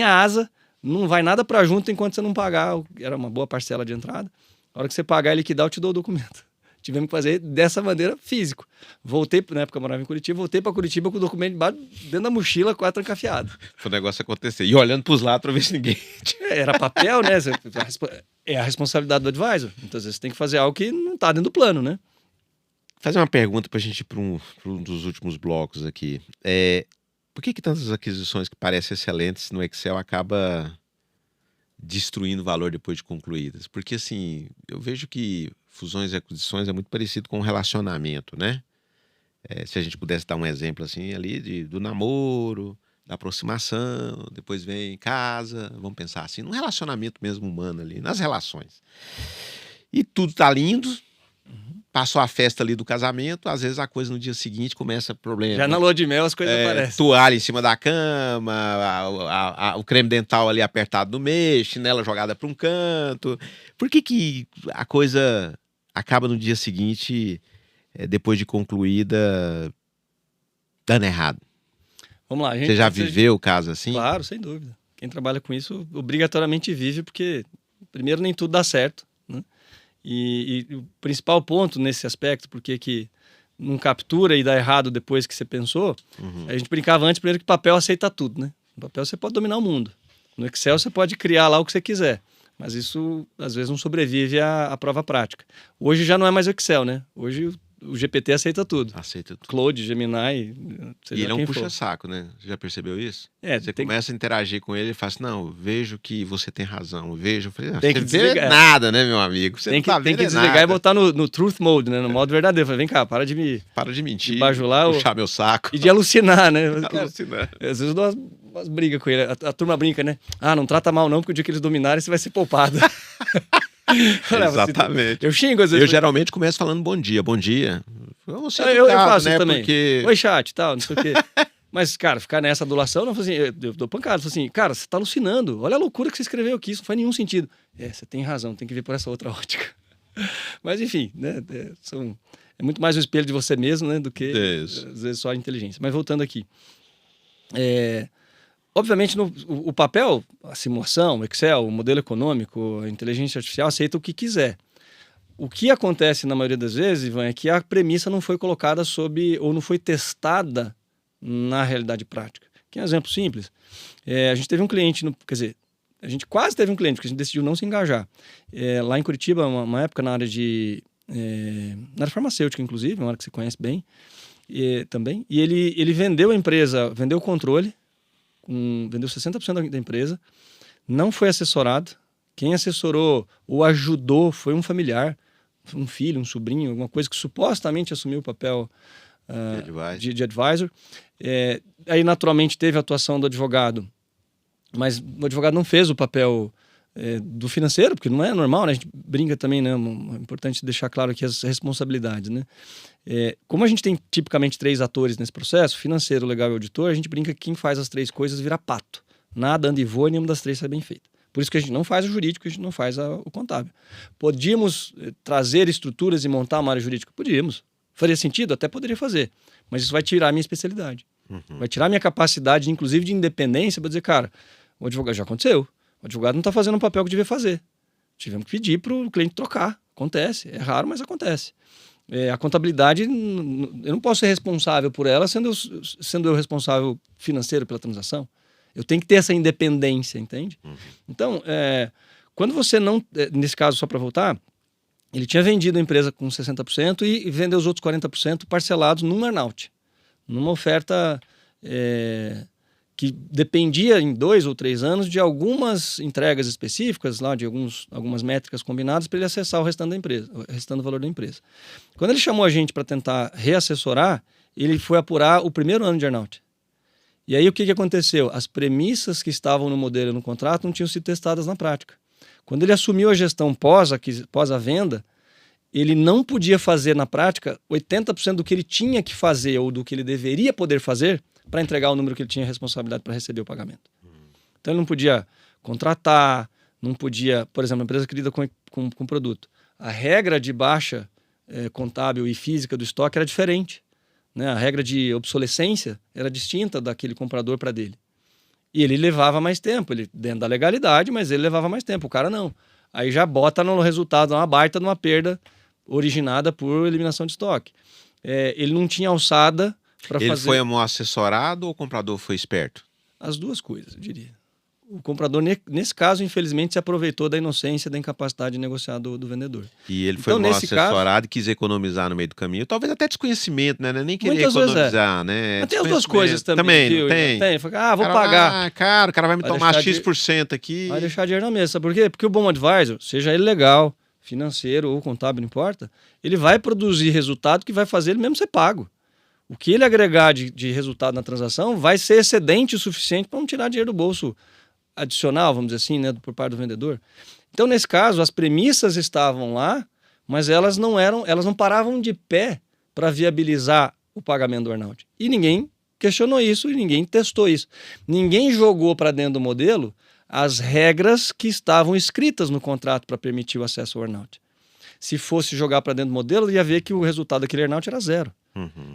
asa, não vai nada para junto enquanto você não pagar, era uma boa parcela de entrada. A hora que você pagar e liquidar, eu te dou o documento. Tivemos que fazer dessa maneira físico. Voltei, na época eu morava em Curitiba, voltei para Curitiba com o documento dentro da mochila, quase trancafiado. Foi o negócio acontecer. E olhando para os lados para ver se ninguém... Era papel, né? É a responsabilidade do advisor. Então, às vezes, você tem que fazer algo que não está dentro do plano, né? Fazer uma pergunta para a gente ir para um dos últimos blocos aqui. Por que tantas aquisições que parecem excelentes no Excel acaba destruindo o valor depois de concluídas? Porque, assim, eu vejo que fusões e aquisições é muito parecido com um relacionamento, né? Se a gente pudesse dar um exemplo assim ali do namoro, da aproximação, depois vem casa, vamos pensar assim, num relacionamento mesmo humano ali, nas relações. E tudo tá lindo, passou a festa ali do casamento, às vezes a coisa no dia seguinte começa problema. Já na lua de mel as coisas aparecem. Toalha em cima da cama, o creme dental ali apertado no meio, chinela jogada para um canto. Por que a coisa acaba no dia seguinte, depois de concluída, dando errado? Vamos lá. Você já viveu o caso assim? Claro, sem dúvida. Quem trabalha com isso obrigatoriamente vive, porque primeiro nem tudo dá certo, né? E o principal ponto nesse aspecto, porque que não captura e dá errado depois que você pensou, a gente brincava antes primeiro que papel aceita tudo, né? No papel você pode dominar o mundo. No Excel você pode criar lá o que você quiser. Mas isso, às vezes, não sobrevive à prova prática. Hoje já não é mais o Excel, né? Hoje o GPT aceita tudo. Aceita tudo. Claude, Gemini, e ele é um puxa-saco, né? Você já percebeu isso? Você começa a interagir com ele e fala assim, não, vejo que você tem razão, vejo. Eu falei, tem que desligar. Nada, né, meu amigo? Você tem que desligar e botar no truth mode, né? No modo verdadeiro. Eu falei, vem cá, para de mentir, de bajular, puxar meu saco. E de alucinar, né? Alucinar. Às vezes eu dou umas brigas com ele. A turma brinca, né? Não trata mal não, porque o dia que eles dominarem você vai ser poupado. Exatamente. Eu xingo às vezes. Eu geralmente começo falando bom dia. Eu faço né? também. Porque... Oi, chat e tal, não sei o quê. Mas, cara, ficar nessa adulação, não, assim, eu dou pancada. Falo assim, cara, você tá alucinando. Olha a loucura que você escreveu aqui, isso não faz nenhum sentido. Você tem razão, tem que ver por essa outra ótica. Mas, enfim, né, é muito mais um espelho de você mesmo, né, do que, às vezes, só a inteligência. Mas voltando aqui. Obviamente, o papel, a simulação, o Excel, o modelo econômico, a inteligência artificial aceita o que quiser. O que acontece na maioria das vezes, Ivan, é que a premissa não foi colocada ou não foi testada na realidade prática. Que é um exemplo simples. A gente teve um cliente, quer dizer, a gente quase teve um cliente, porque a gente decidiu não se engajar. Lá em Curitiba, uma época na área na área farmacêutica, inclusive, uma área que você conhece bem também. E ele vendeu a empresa, vendeu o controle, vendeu 60% da empresa, não foi assessorado. Quem assessorou ou ajudou foi um familiar, um filho, um sobrinho, alguma coisa que supostamente assumiu o papel de advisor. Aí, naturalmente, teve a atuação do advogado, mas o advogado não fez o papel do financeiro, porque não é normal, né? A gente brinca também, né? É importante deixar claro aqui as responsabilidades, né? Como a gente tem tipicamente 3 atores nesse processo, financeiro, legal e auditor, a gente brinca que quem faz as 3 coisas vira pato. Nada anda e voa, nenhuma das 3 sai bem feita. Por isso que a gente não faz o jurídico, a gente não faz o contábil. Podíamos trazer estruturas e montar uma área jurídica? Podíamos. Faria sentido? Até poderia fazer. Mas isso vai tirar a minha especialidade. Vai tirar a minha capacidade, inclusive, de independência, para dizer, cara, o advogado já aconteceu. O advogado não está fazendo o papel que devia fazer. Tivemos que pedir para o cliente trocar. Acontece. É raro, mas acontece. A contabilidade, eu não posso ser responsável por ela, sendo eu responsável financeiro pela transação. Eu tenho que ter essa independência, entende? Então, quando você não... Nesse caso, só para voltar, ele tinha vendido a empresa com 60% e vendeu os outros 40% parcelados num earn-out. Numa oferta que dependia em 2 ou 3 anos de algumas entregas específicas, lá, de algumas métricas combinadas para ele acessar o restante da empresa, o restante do valor da empresa. Quando ele chamou a gente para tentar reassessorar, ele foi apurar o primeiro ano de earn-out. E aí o que aconteceu? As premissas que estavam no modelo e no contrato não tinham sido testadas na prática. Quando ele assumiu a gestão pós a venda, ele não podia fazer na prática 80% do que ele tinha que fazer ou do que ele deveria poder fazer para entregar o número que ele tinha responsabilidade para receber o pagamento. Então ele não podia contratar, não podia, por exemplo, a empresa que lida com produto. A regra de baixa contábil e física do estoque era diferente. Né? A regra de obsolescência era distinta daquele comprador para dele. E ele levava mais tempo, ele dentro da legalidade, mas ele levava mais tempo, o cara não. Aí já bota no resultado uma baita de uma perda originada por eliminação de estoque. Ele não tinha alçada para fazer... Ele foi mal assessorado ou o comprador foi esperto? As duas coisas, eu diria. O comprador, nesse caso, infelizmente, se aproveitou da inocência, da incapacidade de negociar do vendedor. E ele foi mal assessorado e quis economizar no meio do caminho. Talvez até desconhecimento, né? Nem queria economizar, né? Mas tem as duas coisas também. Tem. Vou pagar. Cara, o cara vai me tomar X% aqui. Vai deixar dinheiro na mesa. Sabe por quê? Porque o bom advisor, seja ele legal, financeiro ou contábil, não importa, ele vai produzir resultado que vai fazer ele mesmo ser pago. O que ele agregar de resultado na transação vai ser excedente o suficiente para não tirar dinheiro do bolso adicional, vamos dizer assim, né, por parte do vendedor. Então, nesse caso, as premissas estavam lá, mas elas não paravam de pé para viabilizar o pagamento do earn-out. E ninguém questionou isso e ninguém testou isso. Ninguém jogou para dentro do modelo as regras que estavam escritas no contrato para permitir o acesso ao earn-out. Se fosse jogar para dentro do modelo, ia ver que o resultado daquele earn-out era 0.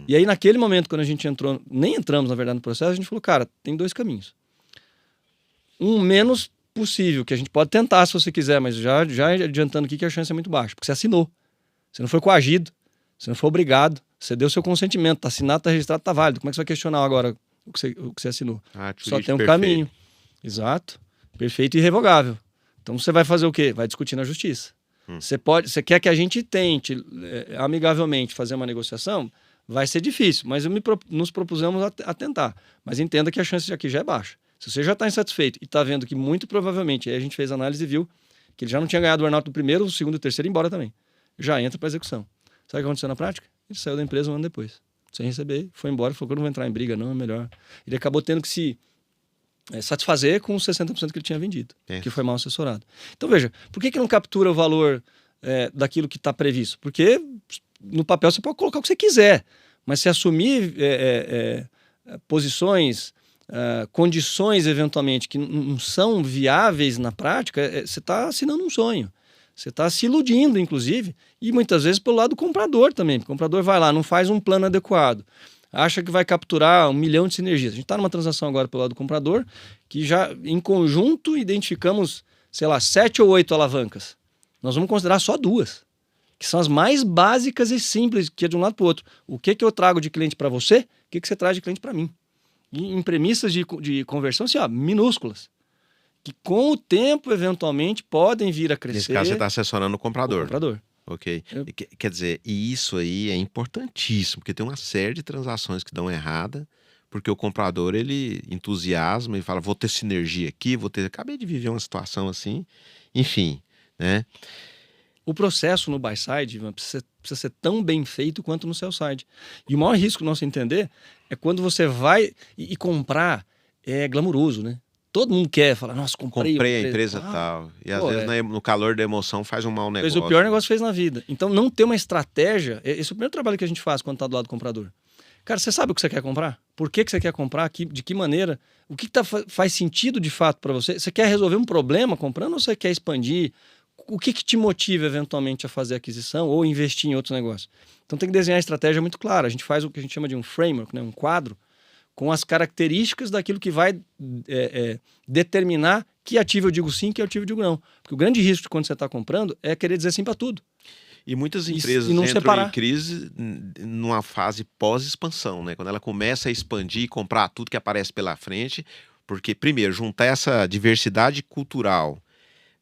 E aí, naquele momento, quando a gente entrou, nem entramos, na verdade, no processo, a gente falou, cara, tem 2 caminhos. Um menos possível, que a gente pode tentar se você quiser, mas já adiantando aqui que a chance é muito baixa, porque você assinou. Você não foi coagido, você não foi obrigado, você deu seu consentimento, tá assinado, tá registrado, tá válido. Como é que você vai questionar agora o que você assinou? Só tem um caminho. Exato. Perfeito e irrevogável. Então você vai fazer o quê? Vai discutir na justiça. Você quer que a gente tente amigavelmente fazer uma negociação? Vai ser difícil, mas nos propusemos a tentar. Mas entenda que a chance aqui já é baixa. Se você já está insatisfeito e está vendo que muito provavelmente, aí a gente fez a análise e viu que ele já não tinha ganhado o earn-out do primeiro, o segundo e o terceiro e embora também. Já entra para execução. Sabe o que aconteceu na prática? Ele saiu da empresa um ano depois. Sem receber, foi embora, falou que eu não vou entrar em briga, não, é melhor. Ele acabou tendo que se satisfazer com os 60% que ele tinha vendido, que foi mal assessorado. Então veja, por que não captura o valor daquilo que está previsto? Porque no papel você pode colocar o que você quiser, mas se assumir posições, condições, eventualmente, que não são viáveis na prática, você está assinando um sonho. Você está se iludindo, inclusive, e muitas vezes pelo lado do comprador também. O comprador vai lá, não faz um plano adequado, acha que vai capturar 1 milhão de sinergias. A gente está numa transação agora pelo lado do comprador, que já em conjunto identificamos, sei lá, 7 ou 8 alavancas. Nós vamos considerar só 2, que são as mais básicas e simples, que é de um lado para o outro. O que eu trago de cliente para você, o que você traz de cliente para mim. E em premissas de conversão, assim, minúsculas, que com o tempo, eventualmente, podem vir a crescer. Nesse caso, você está assessorando o comprador. O comprador. Ok. Quer dizer, e isso aí é importantíssimo, porque tem uma série de transações que dão errada, porque o comprador, ele entusiasma e fala, vou ter sinergia aqui, acabei de viver uma situação assim, enfim, né? O processo no buy side, Ivan, precisa ser tão bem feito quanto no sell side. E o maior risco, nosso entender, é quando você vai e comprar, é glamuroso, né? Todo mundo quer falar, nossa, comprei a empresa tal. E às vezes no calor da emoção faz um mau negócio. Fez o pior negócio que fez na vida. Então não ter uma estratégia, esse é o primeiro trabalho que a gente faz quando está do lado do comprador. Cara, você sabe o que você quer comprar? Por que você quer comprar? De que maneira? O que faz sentido de fato para você? Você quer resolver um problema comprando ou você quer expandir? O que te motiva eventualmente a fazer aquisição ou investir em outros negócios? Então tem que desenhar a estratégia muito clara. A gente faz o que a gente chama de um framework, né? Um quadro, com as características daquilo que vai determinar que ativo eu digo sim, que ativo eu digo não. Porque o grande risco de quando você está comprando é querer dizer sim para tudo. E muitas empresas entram em crise numa fase pós-expansão, né? Quando ela começa a expandir e comprar tudo que aparece pela frente, porque, primeiro, juntar essa diversidade cultural,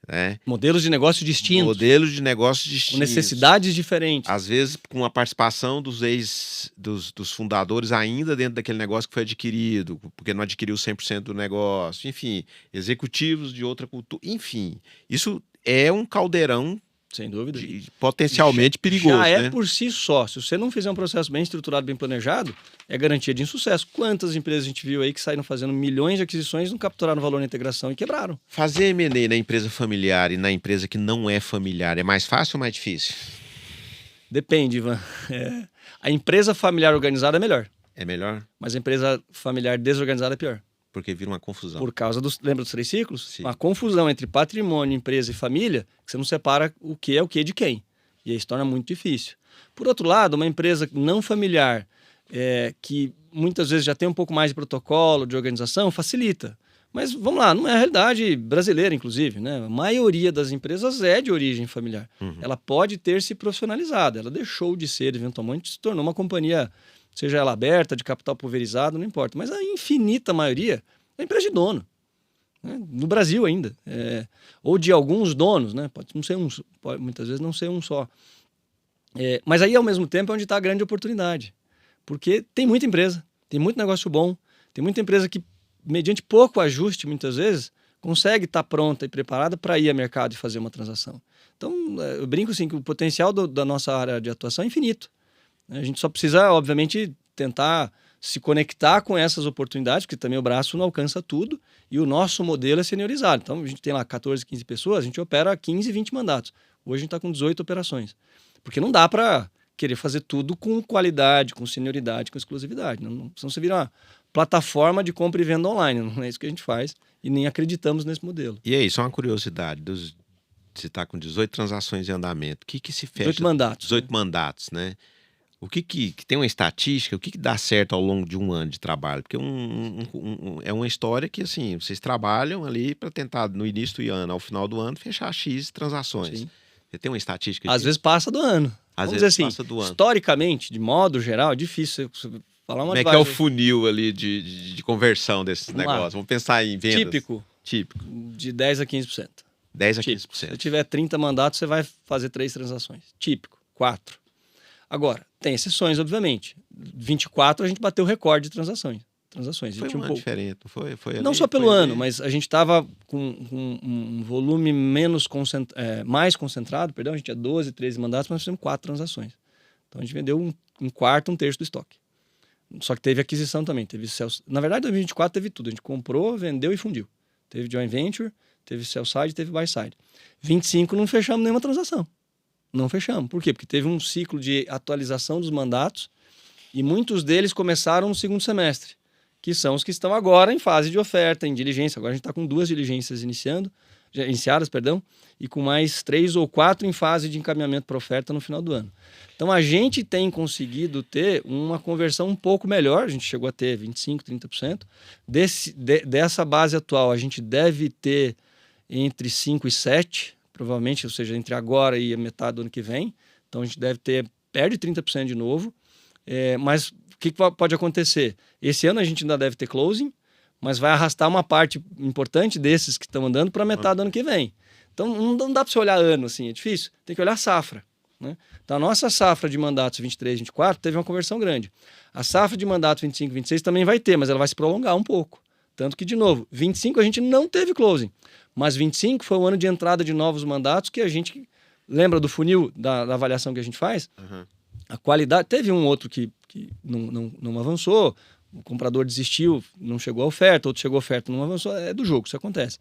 né? Modelos de negócio distintos. Com necessidades diferentes. Às vezes com a participação dos fundadores ainda dentro daquele negócio que foi adquirido, porque não adquiriu 100% do negócio. Enfim, executivos de outra cultura. Enfim, isso é um caldeirão, sem dúvida, potencialmente perigoso. Já é, né? Por si só. Se você não fizer um processo bem estruturado, bem planejado, é garantia de insucesso. Quantas empresas a gente viu aí que saíram fazendo milhões de aquisições, não capturaram valor na integração e quebraram? Fazer M&A na empresa familiar e na empresa que não é familiar é mais fácil ou mais difícil? Depende, Ivan. A empresa familiar organizada é melhor. É melhor? Mas a empresa familiar desorganizada é pior. Porque vira uma confusão. Por causa lembra dos 3 ciclos? Sim. Uma confusão entre patrimônio, empresa e família, que você não separa o que é o que de quem. E aí se torna muito difícil. Por outro lado, uma empresa não familiar, que muitas vezes já tem um pouco mais de protocolo, de organização, facilita. Mas vamos lá, não é a realidade brasileira, inclusive, né? A maioria das empresas é de origem familiar. Uhum. Ela pode ter se profissionalizado, ela deixou de ser, eventualmente, se tornou uma companhia, seja ela aberta, de capital pulverizado, não importa. Mas a infinita maioria é empresa de dono, né? No Brasil ainda. Ou de alguns donos, né? Pode não ser pode, muitas vezes não ser um só. Mas aí, ao mesmo tempo, é onde está a grande oportunidade. Porque tem muita empresa, tem muito negócio bom, tem muita empresa que, mediante pouco ajuste, muitas vezes, consegue estar pronta e preparada para ir ao mercado e fazer uma transação. Então, eu brinco assim que o potencial da nossa área de atuação é infinito. A gente só precisa, obviamente, tentar se conectar com essas oportunidades, porque também o braço não alcança tudo, e o nosso modelo é seniorizado. Então, a gente tem lá 14, 15 pessoas, a gente opera 15, 20 mandatos. Hoje a gente está com 18 operações. Porque não dá para querer fazer tudo com qualidade, com senioridade, com exclusividade. Senão você vira uma plataforma de compra e venda online. Não é isso que a gente faz e nem acreditamos nesse modelo. E aí, só uma curiosidade, você está com 18 transações em andamento, o que se fecha? 18 mandatos. 18 mandatos, né? O que tem uma estatística, o que dá certo ao longo de um ano de trabalho? Porque é uma história que, assim, vocês trabalham ali para tentar, no início do ano, ao final do ano, fechar X transações. Sim. Você tem uma estatística? Às vezes passa do ano. Às Vamos vezes dizer passa do ano. Historicamente, de modo geral, é difícil você falar uma Como é que é o funil ali de conversão desses negócios? Vamos pensar em vendas. Típico. De 10% a 15%. 10% a 15%. Se você tiver 30 mandatos, você vai fazer 3 transações. Típico. 4. Agora, tem exceções, obviamente. 24 a gente bateu o recorde de transações. Foi um ano diferente, foi não só pelo ano, mas a gente estava com um volume mais concentrado, a gente tinha 12, 13 mandatos, mas nós fizemos 4 transações. Então a gente vendeu um quarto, 1/3 do estoque. Só que teve aquisição também, na verdade, em 2024 teve tudo. A gente comprou, vendeu e fundiu. Teve joint venture, teve sell side, teve buy side. 25 não fechamos nenhuma transação. Não fechamos. Por quê? Porque teve um ciclo de atualização dos mandatos e muitos deles começaram no segundo semestre. que são os que estão agora em fase de oferta, em diligência. Agora a gente está com 2 diligências iniciadas, e com mais 3 ou 4 em fase de encaminhamento para oferta no final do ano. Então a gente tem conseguido ter uma conversão um pouco melhor, a gente chegou a ter 25%, 30%. Dessa base atual, a gente deve ter entre 5 e 7%, provavelmente, ou seja, entre agora e a metade do ano que vem. Então a gente deve ter, perde 30% de novo. Mas o que pode acontecer? Esse ano a gente ainda deve ter closing, mas vai arrastar uma parte importante desses que estão andando para metade do ano que vem. Então não dá para você olhar ano assim, é difícil. Tem que olhar safra, né? Então a nossa safra de mandatos 23, 24 teve uma conversão grande. A safra de mandatos 25, 26 também vai ter, mas ela vai se prolongar um pouco. Tanto que, de novo, 25 a gente não teve closing, mas 25 foi o ano de entrada de novos mandatos que a gente... Lembra do funil da avaliação que a gente faz? Uhum. A qualidade... Teve um outro que não avançou, o comprador desistiu, não chegou à oferta, outro chegou à oferta, não avançou. É do jogo, isso acontece.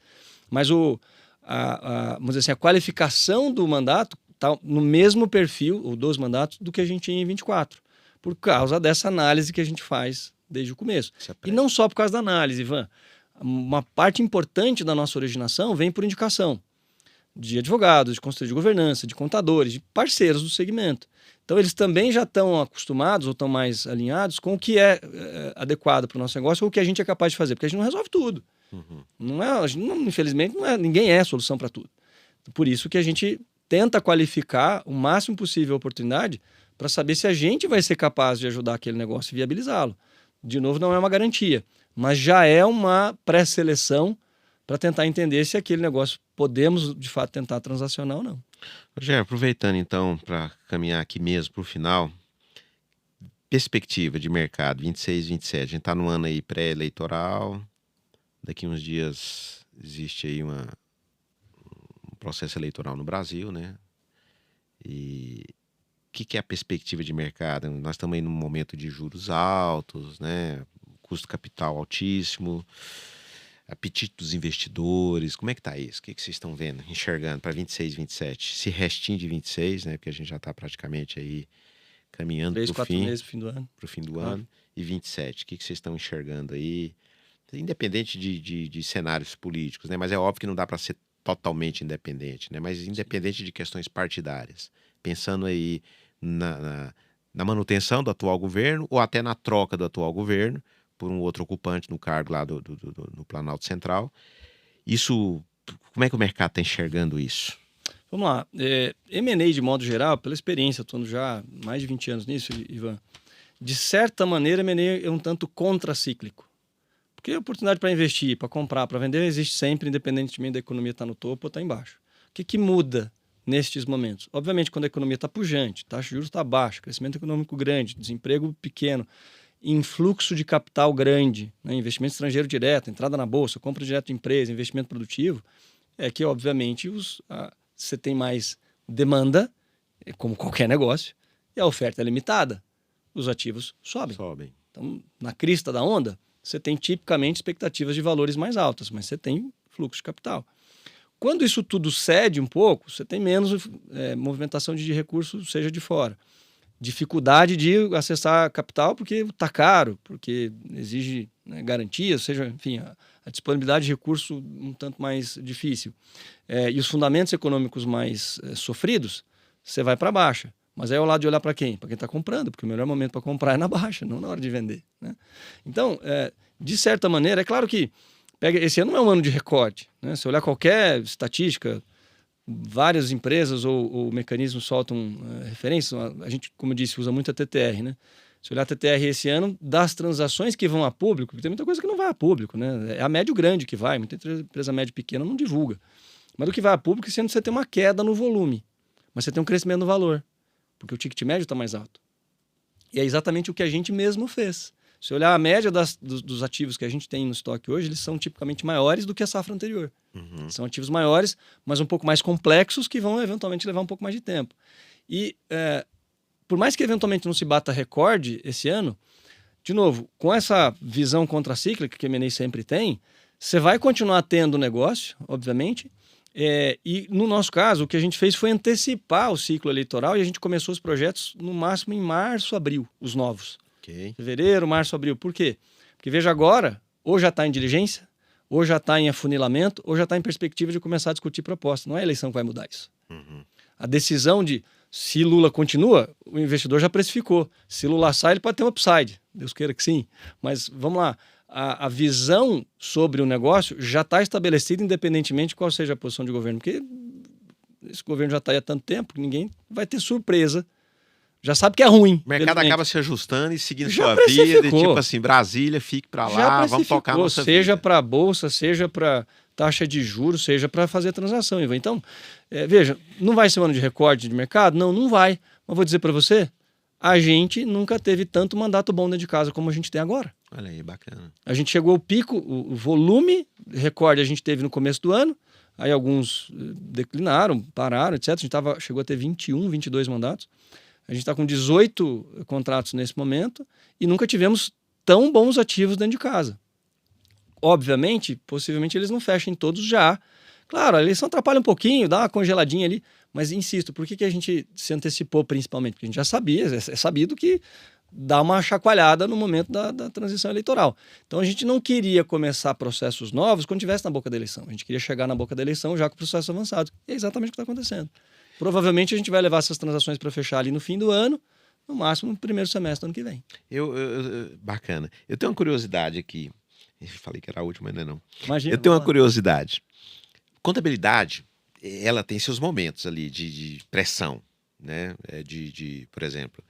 Mas vamos dizer assim, a qualificação do mandato está no mesmo perfil, ou dos mandatos, do que a gente tinha em 24, por causa dessa análise que a gente faz desde o começo. E não só por causa da análise, Ivan. Uma parte importante da nossa originação vem por indicação de advogados, de consultoria de governança, de contadores, de parceiros do segmento. Então, eles também já estão acostumados ou estão mais alinhados com o que é adequado para o nosso negócio ou o que a gente é capaz de fazer, porque a gente não resolve tudo. Uhum. Infelizmente, ninguém é a solução para tudo. Por isso que a gente tenta qualificar o máximo possível a oportunidade para saber se a gente vai ser capaz de ajudar aquele negócio e viabilizá-lo. De novo, não é uma garantia, mas já é uma pré-seleção para tentar entender se aquele negócio podemos, de fato, tentar transacionar ou não. Rogério, aproveitando então para caminhar aqui mesmo para o final, perspectiva de mercado 26, 27, a gente está no ano aí pré-eleitoral, daqui uns dias existe aí um processo eleitoral no Brasil, né? E o que é a perspectiva de mercado? Nós estamos aí num momento de juros altos, né? Custo capital altíssimo, apetite dos investidores, como é que tá isso? O que vocês estão vendo, enxergando para 26, 27? Esse restinho de 26, né? Porque a gente já está praticamente aí caminhando para o 4 meses pro fim do ano. Pro fim do ano. E 27, o que vocês estão enxergando aí? Independente de cenários políticos, né? Mas é óbvio que não dá para ser totalmente independente, né? Mas independente de questões partidárias. Pensando aí na manutenção do atual governo ou até na troca do atual governo por um outro ocupante no cargo lá no Planalto Central. Isso, como é que o mercado está enxergando isso? Vamos lá. M&A, de modo geral, pela experiência, estou já mais de 20 anos nisso, Ivan, de certa maneira, M&A é um tanto contracíclico. Porque a oportunidade para investir, para comprar, para vender, existe sempre, independentemente da economia estar no topo ou estar embaixo. O que muda nestes momentos? Obviamente, quando a economia está pujante, taxa de juros está baixa, crescimento econômico grande, desemprego pequeno, influxo de capital grande, né? Investimento estrangeiro direto, entrada na bolsa, compra direto de empresa, investimento produtivo, é que, obviamente, você tem mais demanda, como qualquer negócio, e a oferta é limitada. Os ativos sobem. Então, na crista da onda, você tem tipicamente expectativas de valores mais altas, mas você tem fluxo de capital. Quando isso tudo cede um pouco, você tem menos movimentação de recursos, seja de fora. Dificuldade de acessar capital porque está caro, porque exige, né, garantias, seja, enfim, a disponibilidade de recurso um tanto mais difícil. E os fundamentos econômicos mais sofridos, você vai para a baixa. Mas aí é o lado de olhar para quem? Para quem está comprando, porque o melhor momento para comprar é na baixa, não na hora de vender, né? Então, de certa maneira, é claro que esse ano não é um ano de recorde, né? Se olhar qualquer estatística, várias empresas ou mecanismos soltam referências. A gente, como eu disse, usa muito a TTR, né? Se olhar a TTR esse ano, das transações que vão a público, porque tem muita coisa que não vai a público, né? É a médio grande que vai, muita empresa médio pequena não divulga. Mas do que vai a público, esse ano você tem uma queda no volume, mas você tem um crescimento no valor, porque o ticket médio está mais alto. E é exatamente o que a gente mesmo fez. Se olhar a média dos ativos que a gente tem no estoque hoje, eles são tipicamente maiores do que a safra anterior. Uhum. São ativos maiores, mas um pouco mais complexos, que vão eventualmente levar um pouco mais de tempo. E por mais que eventualmente não se bata recorde esse ano, de novo, com essa visão contracíclica que a M&A sempre tem, você vai continuar tendo negócio, obviamente. E no nosso caso, o que a gente fez foi antecipar o ciclo eleitoral e a gente começou os projetos no máximo em março, abril, os novos. Okay. Fevereiro, março, abril. Por quê? Porque Porque veja agora, ou já está em diligência, ou já está em afunilamento, ou já está em perspectiva de começar a discutir proposta. Não é a eleição que vai mudar isso. A decisão de se Lula continua, o investidor já precificou. Se Lula sai, ele pode ter um upside. Deus queira que sim. Mas vamos lá. A visão sobre o negócio já está estabelecida independentemente de qual seja a posição de governo. Porque esse governo já está aí há tanto tempo que ninguém vai ter surpresa. Já sabe que é ruim. O mercado acaba se ajustando e seguindo Já sua precificou. vida. E, tipo assim, Brasília, fique para lá, vamos tocar a nossa seja vida. para a Bolsa, seja para taxa de juros, seja para fazer transação, Ivan. Então, veja, não vai ser um ano de recorde de mercado? Não, não vai. Mas vou dizer para você, a gente nunca teve tanto mandato bom dentro de casa como a gente tem agora. Olha aí, bacana. A gente chegou ao pico, o volume recorde a gente teve no começo do ano, aí alguns declinaram, pararam, etc. A gente chegou a ter 21, 22 mandatos. A gente está com 18 contratos nesse momento e nunca tivemos tão bons ativos dentro de casa. Obviamente, possivelmente eles não fechem todos já. Claro, a eleição atrapalha um pouquinho, dá uma congeladinha ali, mas insisto, por que a gente se antecipou principalmente? Porque a gente já sabia, é sabido que dá uma chacoalhada no momento da transição eleitoral. Então a gente não queria começar processos novos quando estivesse na boca da eleição. A gente queria chegar na boca da eleição já com o processo avançado. E é exatamente o que está acontecendo. Provavelmente a gente vai levar essas transações para fechar ali no fim do ano, no máximo no primeiro semestre do ano que vem. Bacana. Eu tenho uma curiosidade aqui. Eu falei que era a última, ainda não. Imagina, eu tenho uma curiosidade. Contabilidade, ela tem seus momentos ali de pressão, né? Por exemplo,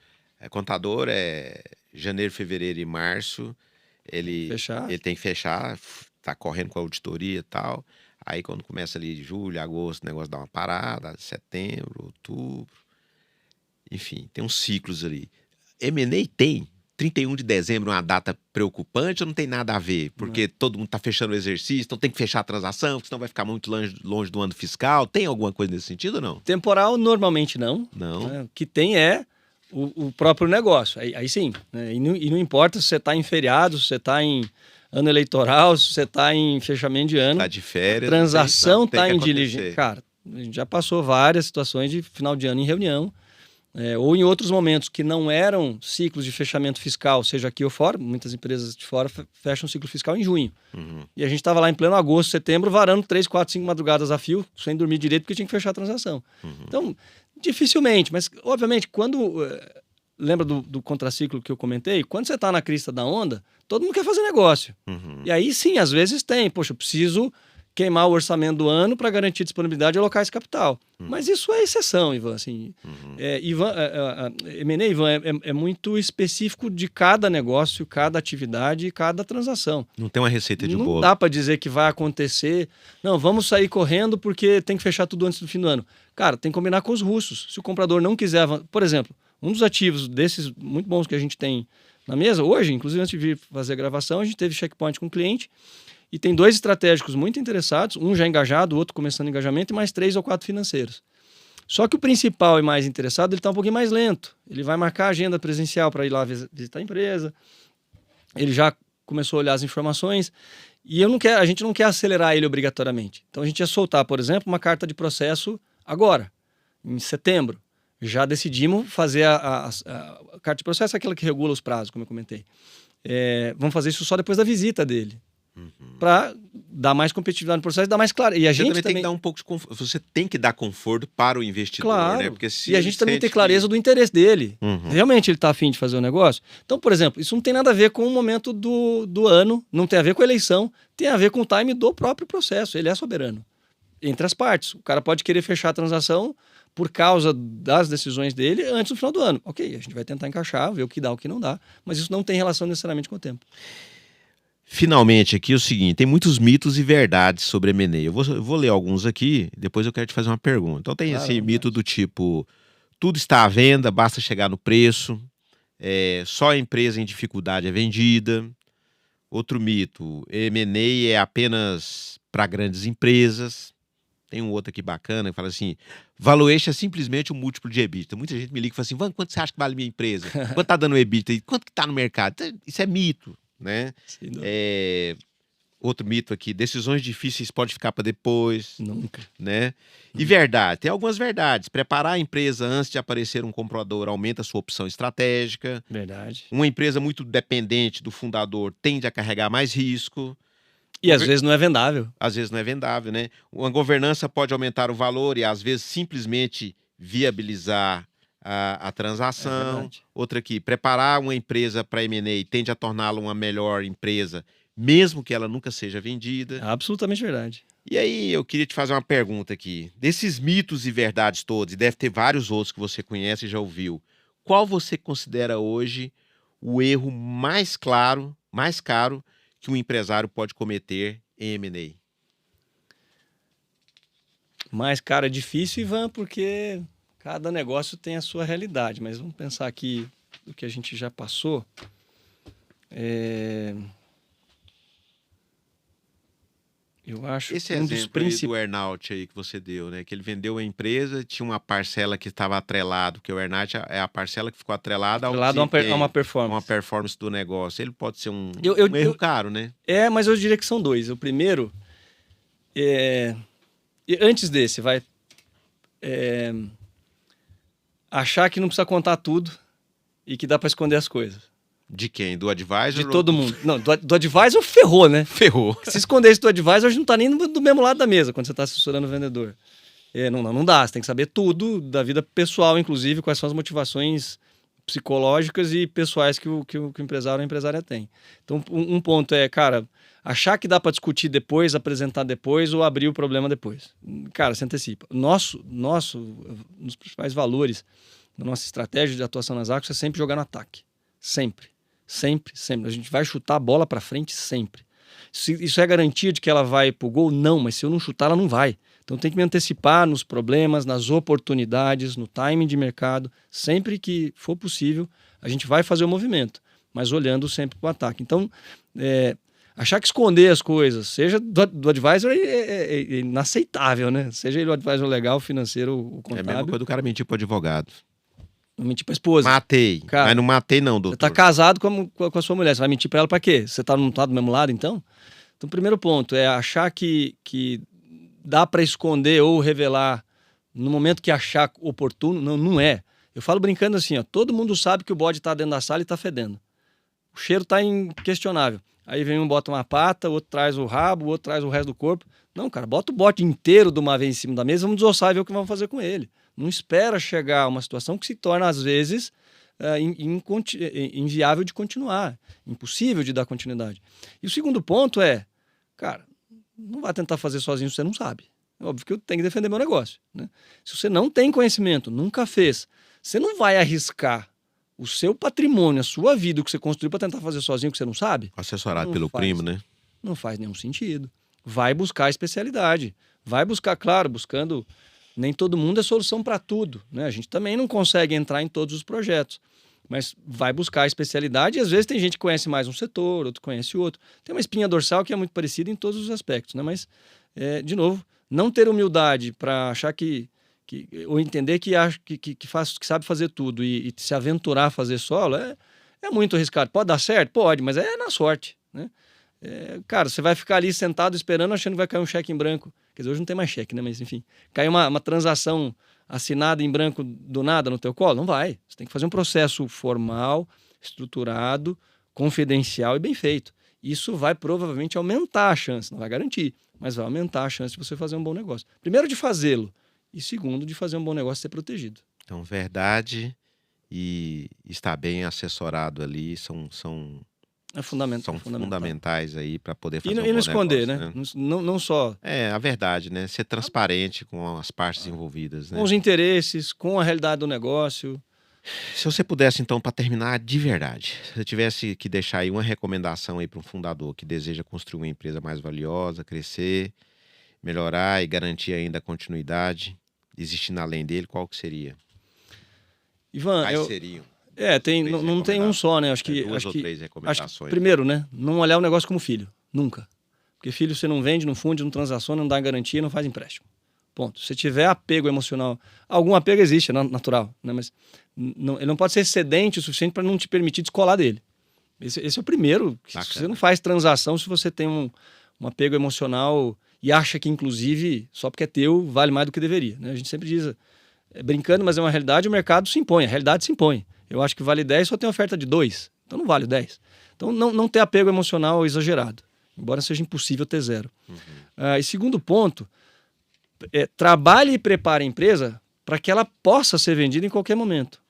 contador é janeiro, fevereiro e março, ele tem que fechar, tá correndo com a auditoria e tal. Aí quando começa ali julho, agosto, o negócio dá uma parada, setembro, outubro. Enfim, tem uns ciclos ali. M&A tem 31 de dezembro uma data preocupante ou não tem nada a ver? Porque todo mundo está fechando o exercício, então tem que fechar a transação, porque senão vai ficar muito longe do ano fiscal. Tem alguma coisa nesse sentido ou não? Temporal, normalmente não. Não. Né? O que tem é o próprio negócio. Aí sim. Né? E não importa se você está em feriado, se você está em ano eleitoral, se você está em fechamento de ano. Está de férias. Transação está em diligência. Cara, a gente já passou várias situações de final de ano em reunião. Ou em outros momentos que não eram ciclos de fechamento fiscal, seja aqui ou fora, muitas empresas de fora fecham o ciclo fiscal em junho. E a gente estava lá em pleno agosto, setembro, varando 3, 4, 5 madrugadas a fio, sem dormir direito, porque tinha que fechar a transação. Então, dificilmente, mas obviamente, quando... lembra do contraciclo que eu comentei? Quando você está na crista da onda, todo mundo quer fazer negócio. E aí sim, às vezes tem. Poxa, eu preciso queimar o orçamento do ano para garantir disponibilidade e alocar esse capital. Mas isso é exceção, Ivan. Assim, M&A, Ivan, é muito específico de cada negócio, cada atividade e cada transação. Não tem uma receita de bolo. Não dá para dizer que vai acontecer. Não, vamos sair correndo porque tem que fechar tudo antes do fim do ano. Cara, tem que combinar com os russos. Se o comprador não quiser... Por exemplo, um dos ativos desses muito bons que a gente tem na mesa, hoje, inclusive antes de vir fazer a gravação, a gente teve checkpoint com o cliente. E tem 2 estratégicos muito interessados, um já engajado, o outro começando engajamento, e mais 3 ou 4 financeiros. Só que o principal e mais interessado, ele está um pouquinho mais lento. Ele vai marcar a agenda presencial para ir lá visitar a empresa. Ele já começou a olhar as informações. E a gente não quer acelerar ele obrigatoriamente. Então a gente ia soltar, por exemplo, uma carta de processo agora, em setembro. Já decidimos fazer a carta de processo, aquela que regula os prazos, como eu comentei. Vamos fazer isso só depois da visita dele. Para dar mais competitividade no processo e dar mais clareza. E a gente tem que dar um pouco de conforto. Você tem que dar conforto para o investidor, claro, né? Porque e a gente também tem clareza do interesse dele. Realmente ele está afim de fazer o negócio. Então, por exemplo, isso não tem nada a ver com o momento do ano, não tem a ver com a eleição, tem a ver com o time do próprio processo. Ele é soberano. Entre as partes. O cara pode querer fechar a transação por causa das decisões dele antes do final do ano. Ok, a gente vai tentar encaixar, ver o que dá, o que não dá, mas isso não tem relação necessariamente com o tempo. Finalmente aqui o seguinte, tem muitos mitos e verdades sobre M&A. Eu vou ler alguns aqui, depois eu quero te fazer uma pergunta. Então tem esse mito do tipo, tudo está à venda, basta chegar no preço, só a empresa em dificuldade é vendida. Outro mito, M&A é apenas para grandes empresas. Tem um outro aqui bacana que fala assim, valuation é simplesmente um múltiplo de EBITDA. Muita gente me liga e fala assim, quanto você acha que vale minha empresa? Quanto está dando o EBITDA? Quanto que está no mercado? Isso é mito. Né? outro mito aqui, decisões difíceis pode ficar para depois, Nunca. né? E verdade, tem algumas verdades. Preparar a empresa antes de aparecer um comprador aumenta a sua opção estratégica. Verdade. Uma empresa muito dependente do fundador tende a carregar mais risco. E às vezes não é vendável. Às vezes não é vendável, né? Uma governança pode aumentar o valor e às vezes simplesmente viabilizar a É transação. verdade. Outra aqui, preparar uma empresa para M&A tende a torná-la uma melhor empresa, mesmo que ela nunca seja vendida. Absolutamente verdade. E aí, eu queria te fazer uma pergunta aqui. Desses mitos e verdades todos, e deve ter vários outros que você conhece e já ouviu, qual você considera hoje o erro mais caro que um empresário pode cometer em M&A? Mas, cara, é difícil, Ivan, porque cada negócio tem a sua realidade. Mas vamos pensar aqui do que a gente já passou. Eu acho Esse que um dos exemplo aí principais. do earnout aí que você deu, né? Que ele vendeu a empresa, tinha uma parcela que estava atrelado, que o earnout é a parcela que ficou atrelada ao Lado a uma desempenho, performance. performance do negócio. Ele pode ser um Eu- erro caro, né? Mas eu diria que são dois. O primeiro é. Antes desse, vai. Achar que não precisa contar tudo e que dá para esconder as coisas. De quem? Do advisor? De ou todo mundo. Não, do advisor ferrou, né? Ferrou. Se esconder isso do advisor, hoje não tá nem do mesmo lado da mesa quando você está assessorando o vendedor. Não dá. Você tem que saber tudo da vida pessoal, inclusive, quais são as motivações psicológicas e pessoais que o empresário ou a empresária tem. Então, um ponto é, cara, achar que dá para discutir depois, apresentar depois ou abrir o problema depois. Cara, se antecipa. Nosso, um dos principais valores da nossa estratégia de atuação nas águas é sempre jogar no ataque. Sempre. Sempre. A gente vai chutar a bola para frente sempre. Isso é garantia de que ela vai pro gol? Não, mas se eu não chutar, ela não vai. Então tem que me antecipar nos problemas, nas oportunidades, no timing de mercado. Sempre que for possível, a gente vai fazer o movimento, mas olhando sempre para o ataque. Então, achar que esconder as coisas, seja do advisor, é inaceitável, né? Seja ele o advisor legal, financeiro, o É a contábil. mesma coisa do cara mentir pro advogado. Não mentir pra esposa. Matei. Cara, mas não matei não, Você doutor. tá casado com a sua mulher, você vai mentir pra ela pra quê? Você não tá do mesmo lado, então? Então, o primeiro ponto é achar que dá pra esconder ou revelar no momento que achar oportuno. Não é. Eu falo brincando assim, ó, todo mundo sabe que o bode tá dentro da sala e tá fedendo. O cheiro tá inquestionável. Aí vem um, bota uma pata, o outro traz o rabo, o outro traz o resto do corpo. Não, cara, bota o bote inteiro de uma vez em cima da mesa, vamos desossar e ver o que vamos fazer com ele. Não espera chegar a uma situação que se torna, às vezes, inviável de continuar, impossível de dar continuidade. E o segundo ponto é, cara, não vai tentar fazer sozinho se você não sabe. É óbvio que eu tenho que defender meu negócio, né? Se você não tem conhecimento, nunca fez, você não vai arriscar o seu patrimônio, a sua vida, o que você construiu para tentar fazer sozinho o que você não sabe. Assessorado Não pelo faz. primo, né? Não faz nenhum sentido. Vai buscar a especialidade. Vai buscar, claro, buscando... Nem todo mundo é solução para tudo, né? A gente também não consegue entrar em todos os projetos. Mas vai buscar a especialidade e às vezes tem gente que conhece mais um setor, outro conhece o outro. Tem uma espinha dorsal que é muito parecida em todos os aspectos, né? Mas, de novo, não ter humildade para achar ou entender que sabe fazer tudo e se aventurar a fazer solo é muito arriscado. Pode dar certo? Pode, mas é na sorte, né? Cara, você vai ficar ali sentado esperando achando que vai cair um cheque em branco. Quer dizer, hoje não tem mais cheque, né? Mas enfim, cai uma transação assinada em branco do nada no teu colo? Não vai. Você tem que fazer um processo formal, estruturado, confidencial e bem feito. Isso vai provavelmente aumentar a chance, não vai garantir, mas vai aumentar a chance de você fazer um bom negócio. Primeiro, de fazê-lo. E segundo, de fazer um bom negócio e ser protegido. Então, verdade e estar bem assessorado ali são É fundamental. fundamentais aí para poder fazer E um bom não esconder, negócio, né? Não só a verdade, né? Ser transparente com as partes envolvidas, né? com os interesses, com a realidade do negócio. Se você pudesse, então, para terminar de verdade, se você tivesse que deixar aí uma recomendação aí para um fundador que deseja construir uma empresa mais valiosa, crescer, melhorar e garantir ainda a continuidade, existindo além dele, qual que seria? Ivan, Quais seriam? não tem um só, né? Acho que duas ou três recomendações. Primeiro, né? Não olhar o negócio como filho, nunca. Porque filho você não vende, não funde, não transaciona, não dá garantia, não faz empréstimo. Ponto. Se tiver apego emocional, algum apego existe, é natural, né? Mas ele não pode ser excedente o suficiente para não te permitir descolar dele. Esse é o primeiro. Se você não faz transação, se você tem um apego emocional e acha que, inclusive, só porque é teu, vale mais do que deveria, né? A gente sempre diz, brincando, mas é uma realidade, o mercado se impõe, a realidade se impõe. Eu acho que vale 10, só tem oferta de 2, então não vale o 10. Então não ter apego emocional exagerado, embora seja impossível ter 0. E segundo ponto, trabalhe e prepare a empresa para que ela possa ser vendida em qualquer momento.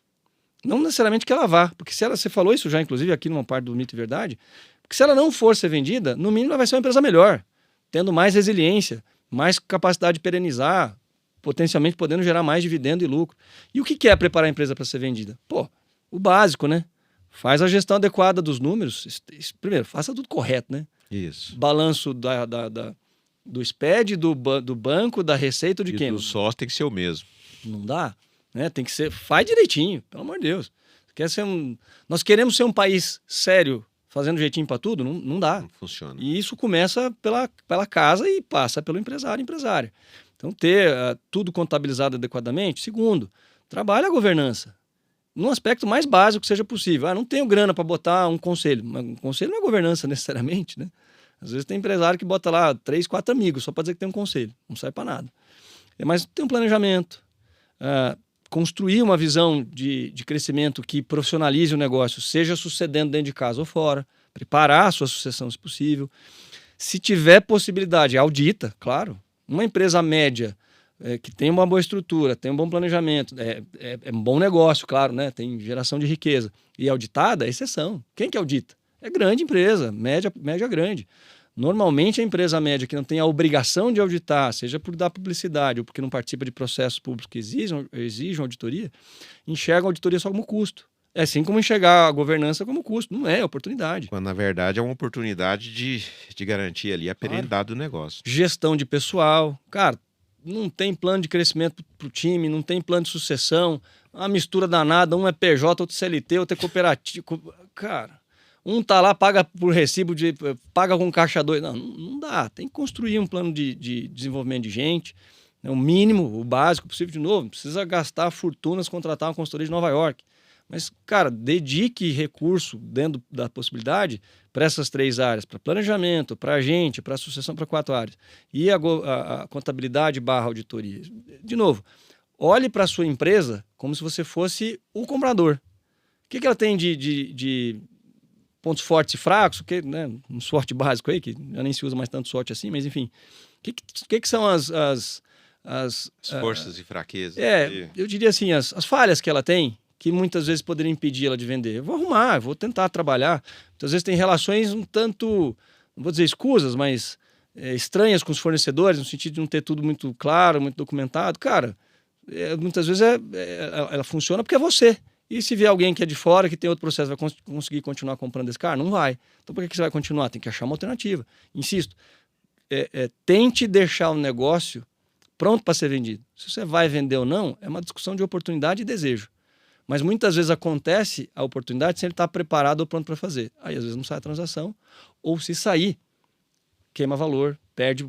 Não necessariamente que ela vá, porque você falou isso já, inclusive, aqui numa parte do Mito e Verdade, porque se ela não for ser vendida, no mínimo ela vai ser uma empresa melhor, tendo mais resiliência, mais capacidade de perenizar, potencialmente podendo gerar mais dividendo e lucro. E o que é preparar a empresa para ser vendida? O básico, né? Faz a gestão adequada dos números. Primeiro, faça tudo correto, né? Isso. Balanço do SPED, do banco, da receita, de quem? E do sócio tem que ser o mesmo. Não dá, né? Tem que ser, faz direitinho, pelo amor de Deus. Nós queremos ser um país sério, fazendo jeitinho para tudo? Não dá. Não funciona. E isso começa pela casa e passa pelo empresária. Então, ter tudo contabilizado adequadamente. Segundo, trabalha a governança. Num aspecto mais básico que seja possível. Não tenho grana para botar um conselho. Mas um conselho não é governança necessariamente, né? Às vezes tem empresário que bota lá 3, 4 amigos só para dizer que tem um conselho. Não serve para nada. Mas tem um planejamento. Construir uma visão de crescimento que profissionalize o negócio, seja sucedendo dentro de casa ou fora. Preparar a sua sucessão, se possível. Se tiver possibilidade, audita, claro. Uma empresa média que tem uma boa estrutura, tem um bom planejamento, é um bom negócio, claro, né? Tem geração de riqueza. E auditada é exceção. Quem que audita? É grande empresa, média grande. Normalmente a empresa média que não tem a obrigação de auditar, seja por dar publicidade ou porque não participa de processos públicos que exijam auditoria, enxerga a auditoria só como custo. É assim como enxergar a governança como custo. Não é oportunidade. Quando, na verdade, é uma oportunidade de garantir ali a perenidade do negócio. Gestão de pessoal. Cara, não tem plano de crescimento para o time, não tem plano de sucessão. Uma mistura danada. Um é PJ, outro CLT, outro é cooperativa. Cara, um tá lá, paga por recibo, paga com caixa 2. Não dá. Tem que construir um plano de desenvolvimento de gente. O mínimo, o básico possível. De novo, não precisa gastar fortunas, contratar uma consultoria de Nova York. Mas, cara, dedique recurso dentro da possibilidade para essas 3 áreas, para planejamento, para agente, para sucessão, para 4 áreas. E a contabilidade / auditoria. De novo, olhe para a sua empresa como se você fosse o comprador. O que ela tem de pontos fortes e fracos? Né, um SWOT básico aí, que já nem se usa mais tanto SWOT assim, mas enfim. O que são as forças e fraquezas? Eu diria assim, as falhas que ela tem, que muitas vezes poderiam impedir ela de vender. Eu vou arrumar, vou tentar trabalhar. Muitas vezes tem relações um tanto, não vou dizer escusas, mas estranhas com os fornecedores, no sentido de não ter tudo muito claro, muito documentado. Cara, muitas vezes ela funciona porque é você. E se vier alguém que é de fora, que tem outro processo, vai conseguir continuar comprando esse carro? Não vai. Então por que você vai continuar? Tem que achar uma alternativa. Insisto, tente deixar o negócio pronto para ser vendido. Se você vai vender ou não, é uma discussão de oportunidade e desejo. Mas muitas vezes acontece a oportunidade sem ele estar preparado ou pronto para fazer. Aí às vezes não sai a transação, ou se sair, queima valor, perde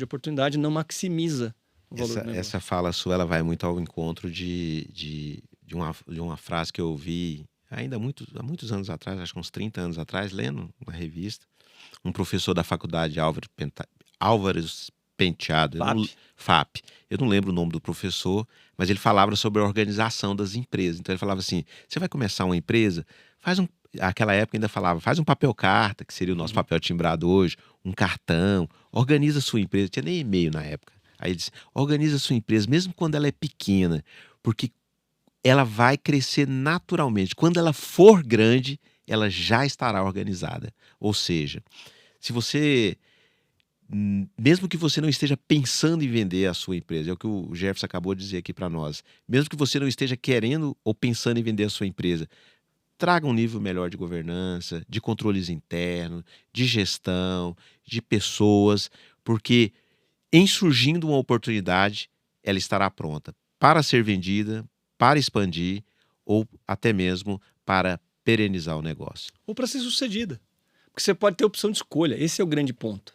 oportunidade, não maximiza o valor do negócio. Essa fala sua, ela vai muito ao encontro de uma frase que eu ouvi ainda há muitos anos atrás, acho que uns 30 anos atrás, lendo uma revista, um professor da faculdade Álvares Penteado, FAP. Eu não lembro o nome do professor, mas ele falava sobre a organização das empresas. Então ele falava assim, você vai começar uma empresa, aquela época ainda falava, faz um papel carta, que seria o nosso papel timbrado hoje, um cartão, organiza a sua empresa, não tinha nem e-mail na época. Aí ele disse, organiza a sua empresa, mesmo quando ela é pequena, porque ela vai crescer naturalmente. Quando ela for grande, ela já estará organizada. Ou seja, se você... mesmo que você não esteja pensando em vender a sua empresa, é o que o Jefferson acabou de dizer aqui para nós, mesmo que você não esteja querendo ou pensando em vender a sua empresa, traga um nível melhor de governança, de controles internos, de gestão, de pessoas, porque em surgindo uma oportunidade, ela estará pronta para ser vendida, para expandir ou até mesmo para perenizar o negócio. Ou para ser sucedida, porque você pode ter opção de escolha, esse é o grande ponto.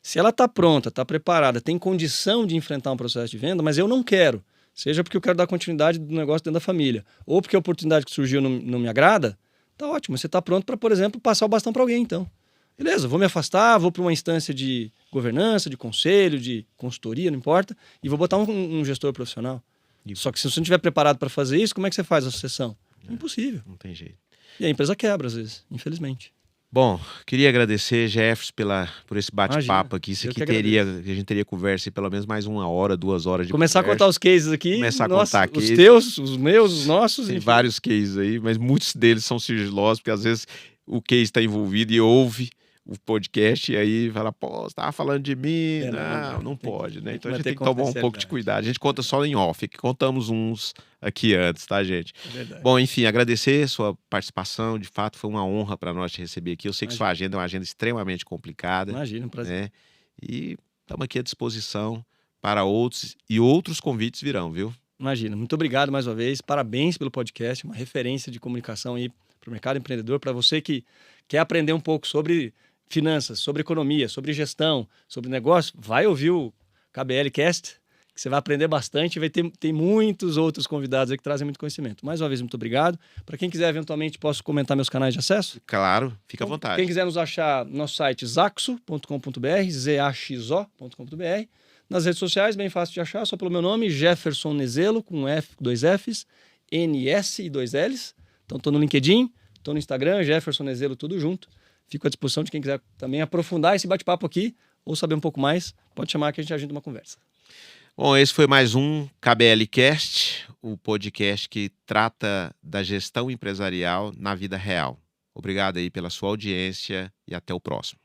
Se ela está pronta, está preparada, tem condição de enfrentar um processo de venda, mas eu não quero, seja porque eu quero dar continuidade do negócio dentro da família, ou porque a oportunidade que surgiu não me agrada, tá ótimo. Você está pronto para, por exemplo, passar o bastão para alguém, então. Beleza, vou me afastar, vou para uma instância de governança, de conselho, de consultoria, não importa, e vou botar um gestor profissional. Só que se você não estiver preparado para fazer isso, como é que você faz a sucessão? Impossível. Não tem jeito. E a empresa quebra, às vezes, infelizmente. Bom, queria agradecer, Jefferson, por esse bate-papo Imagina, aqui. Isso eu aqui que agradeço. a gente teria conversa aí pelo menos mais 1 hora, 2 horas de Começar a conversa. contar os cases aqui. Começar a nossa, contar aqui. Os teus, os meus, os nossos. Tem enfim. vários cases aí, mas muitos deles são sigilosos, porque às vezes o case está envolvido e ouve o podcast e aí fala, pô, você estava falando de mim. Não pode, né? Então a gente tem que tomar um pouco de cuidado. A gente conta só em off, que contamos uns aqui antes, tá, gente? É verdade. Bom, enfim, agradecer a sua participação. De fato, foi uma honra para nós te receber aqui. Eu sei que sua agenda é uma agenda extremamente complicada. Imagina, um prazer. Né? E estamos aqui à disposição para outros convites virão, viu? Imagina. Muito obrigado mais uma vez. Parabéns pelo podcast, uma referência de comunicação aí para o mercado empreendedor. Para você que quer aprender um pouco sobre finanças, sobre economia, sobre gestão, sobre negócio, vai ouvir o KBL Cast, que você vai aprender bastante e tem muitos outros convidados aí que trazem muito conhecimento. Mais uma vez, muito obrigado. Para quem quiser, eventualmente, posso comentar meus canais de acesso? Claro, fica à vontade. Quem quiser nos achar no nosso site zaxo.com.br, zaxo.com.br. Nas redes sociais, bem fácil de achar, só pelo meu nome, Jefferson Nezelo, com F, 2 Fs, NS e 2 Ls. Então, estou no LinkedIn, estou no Instagram, Jefferson Nezelo, tudo junto. Fico à disposição de quem quiser também aprofundar esse bate-papo aqui ou saber um pouco mais, pode chamar que a gente agenda uma conversa. Bom, esse foi mais um KBL Cast, o podcast que trata da gestão empresarial na vida real. Obrigado aí pela sua audiência e até o próximo.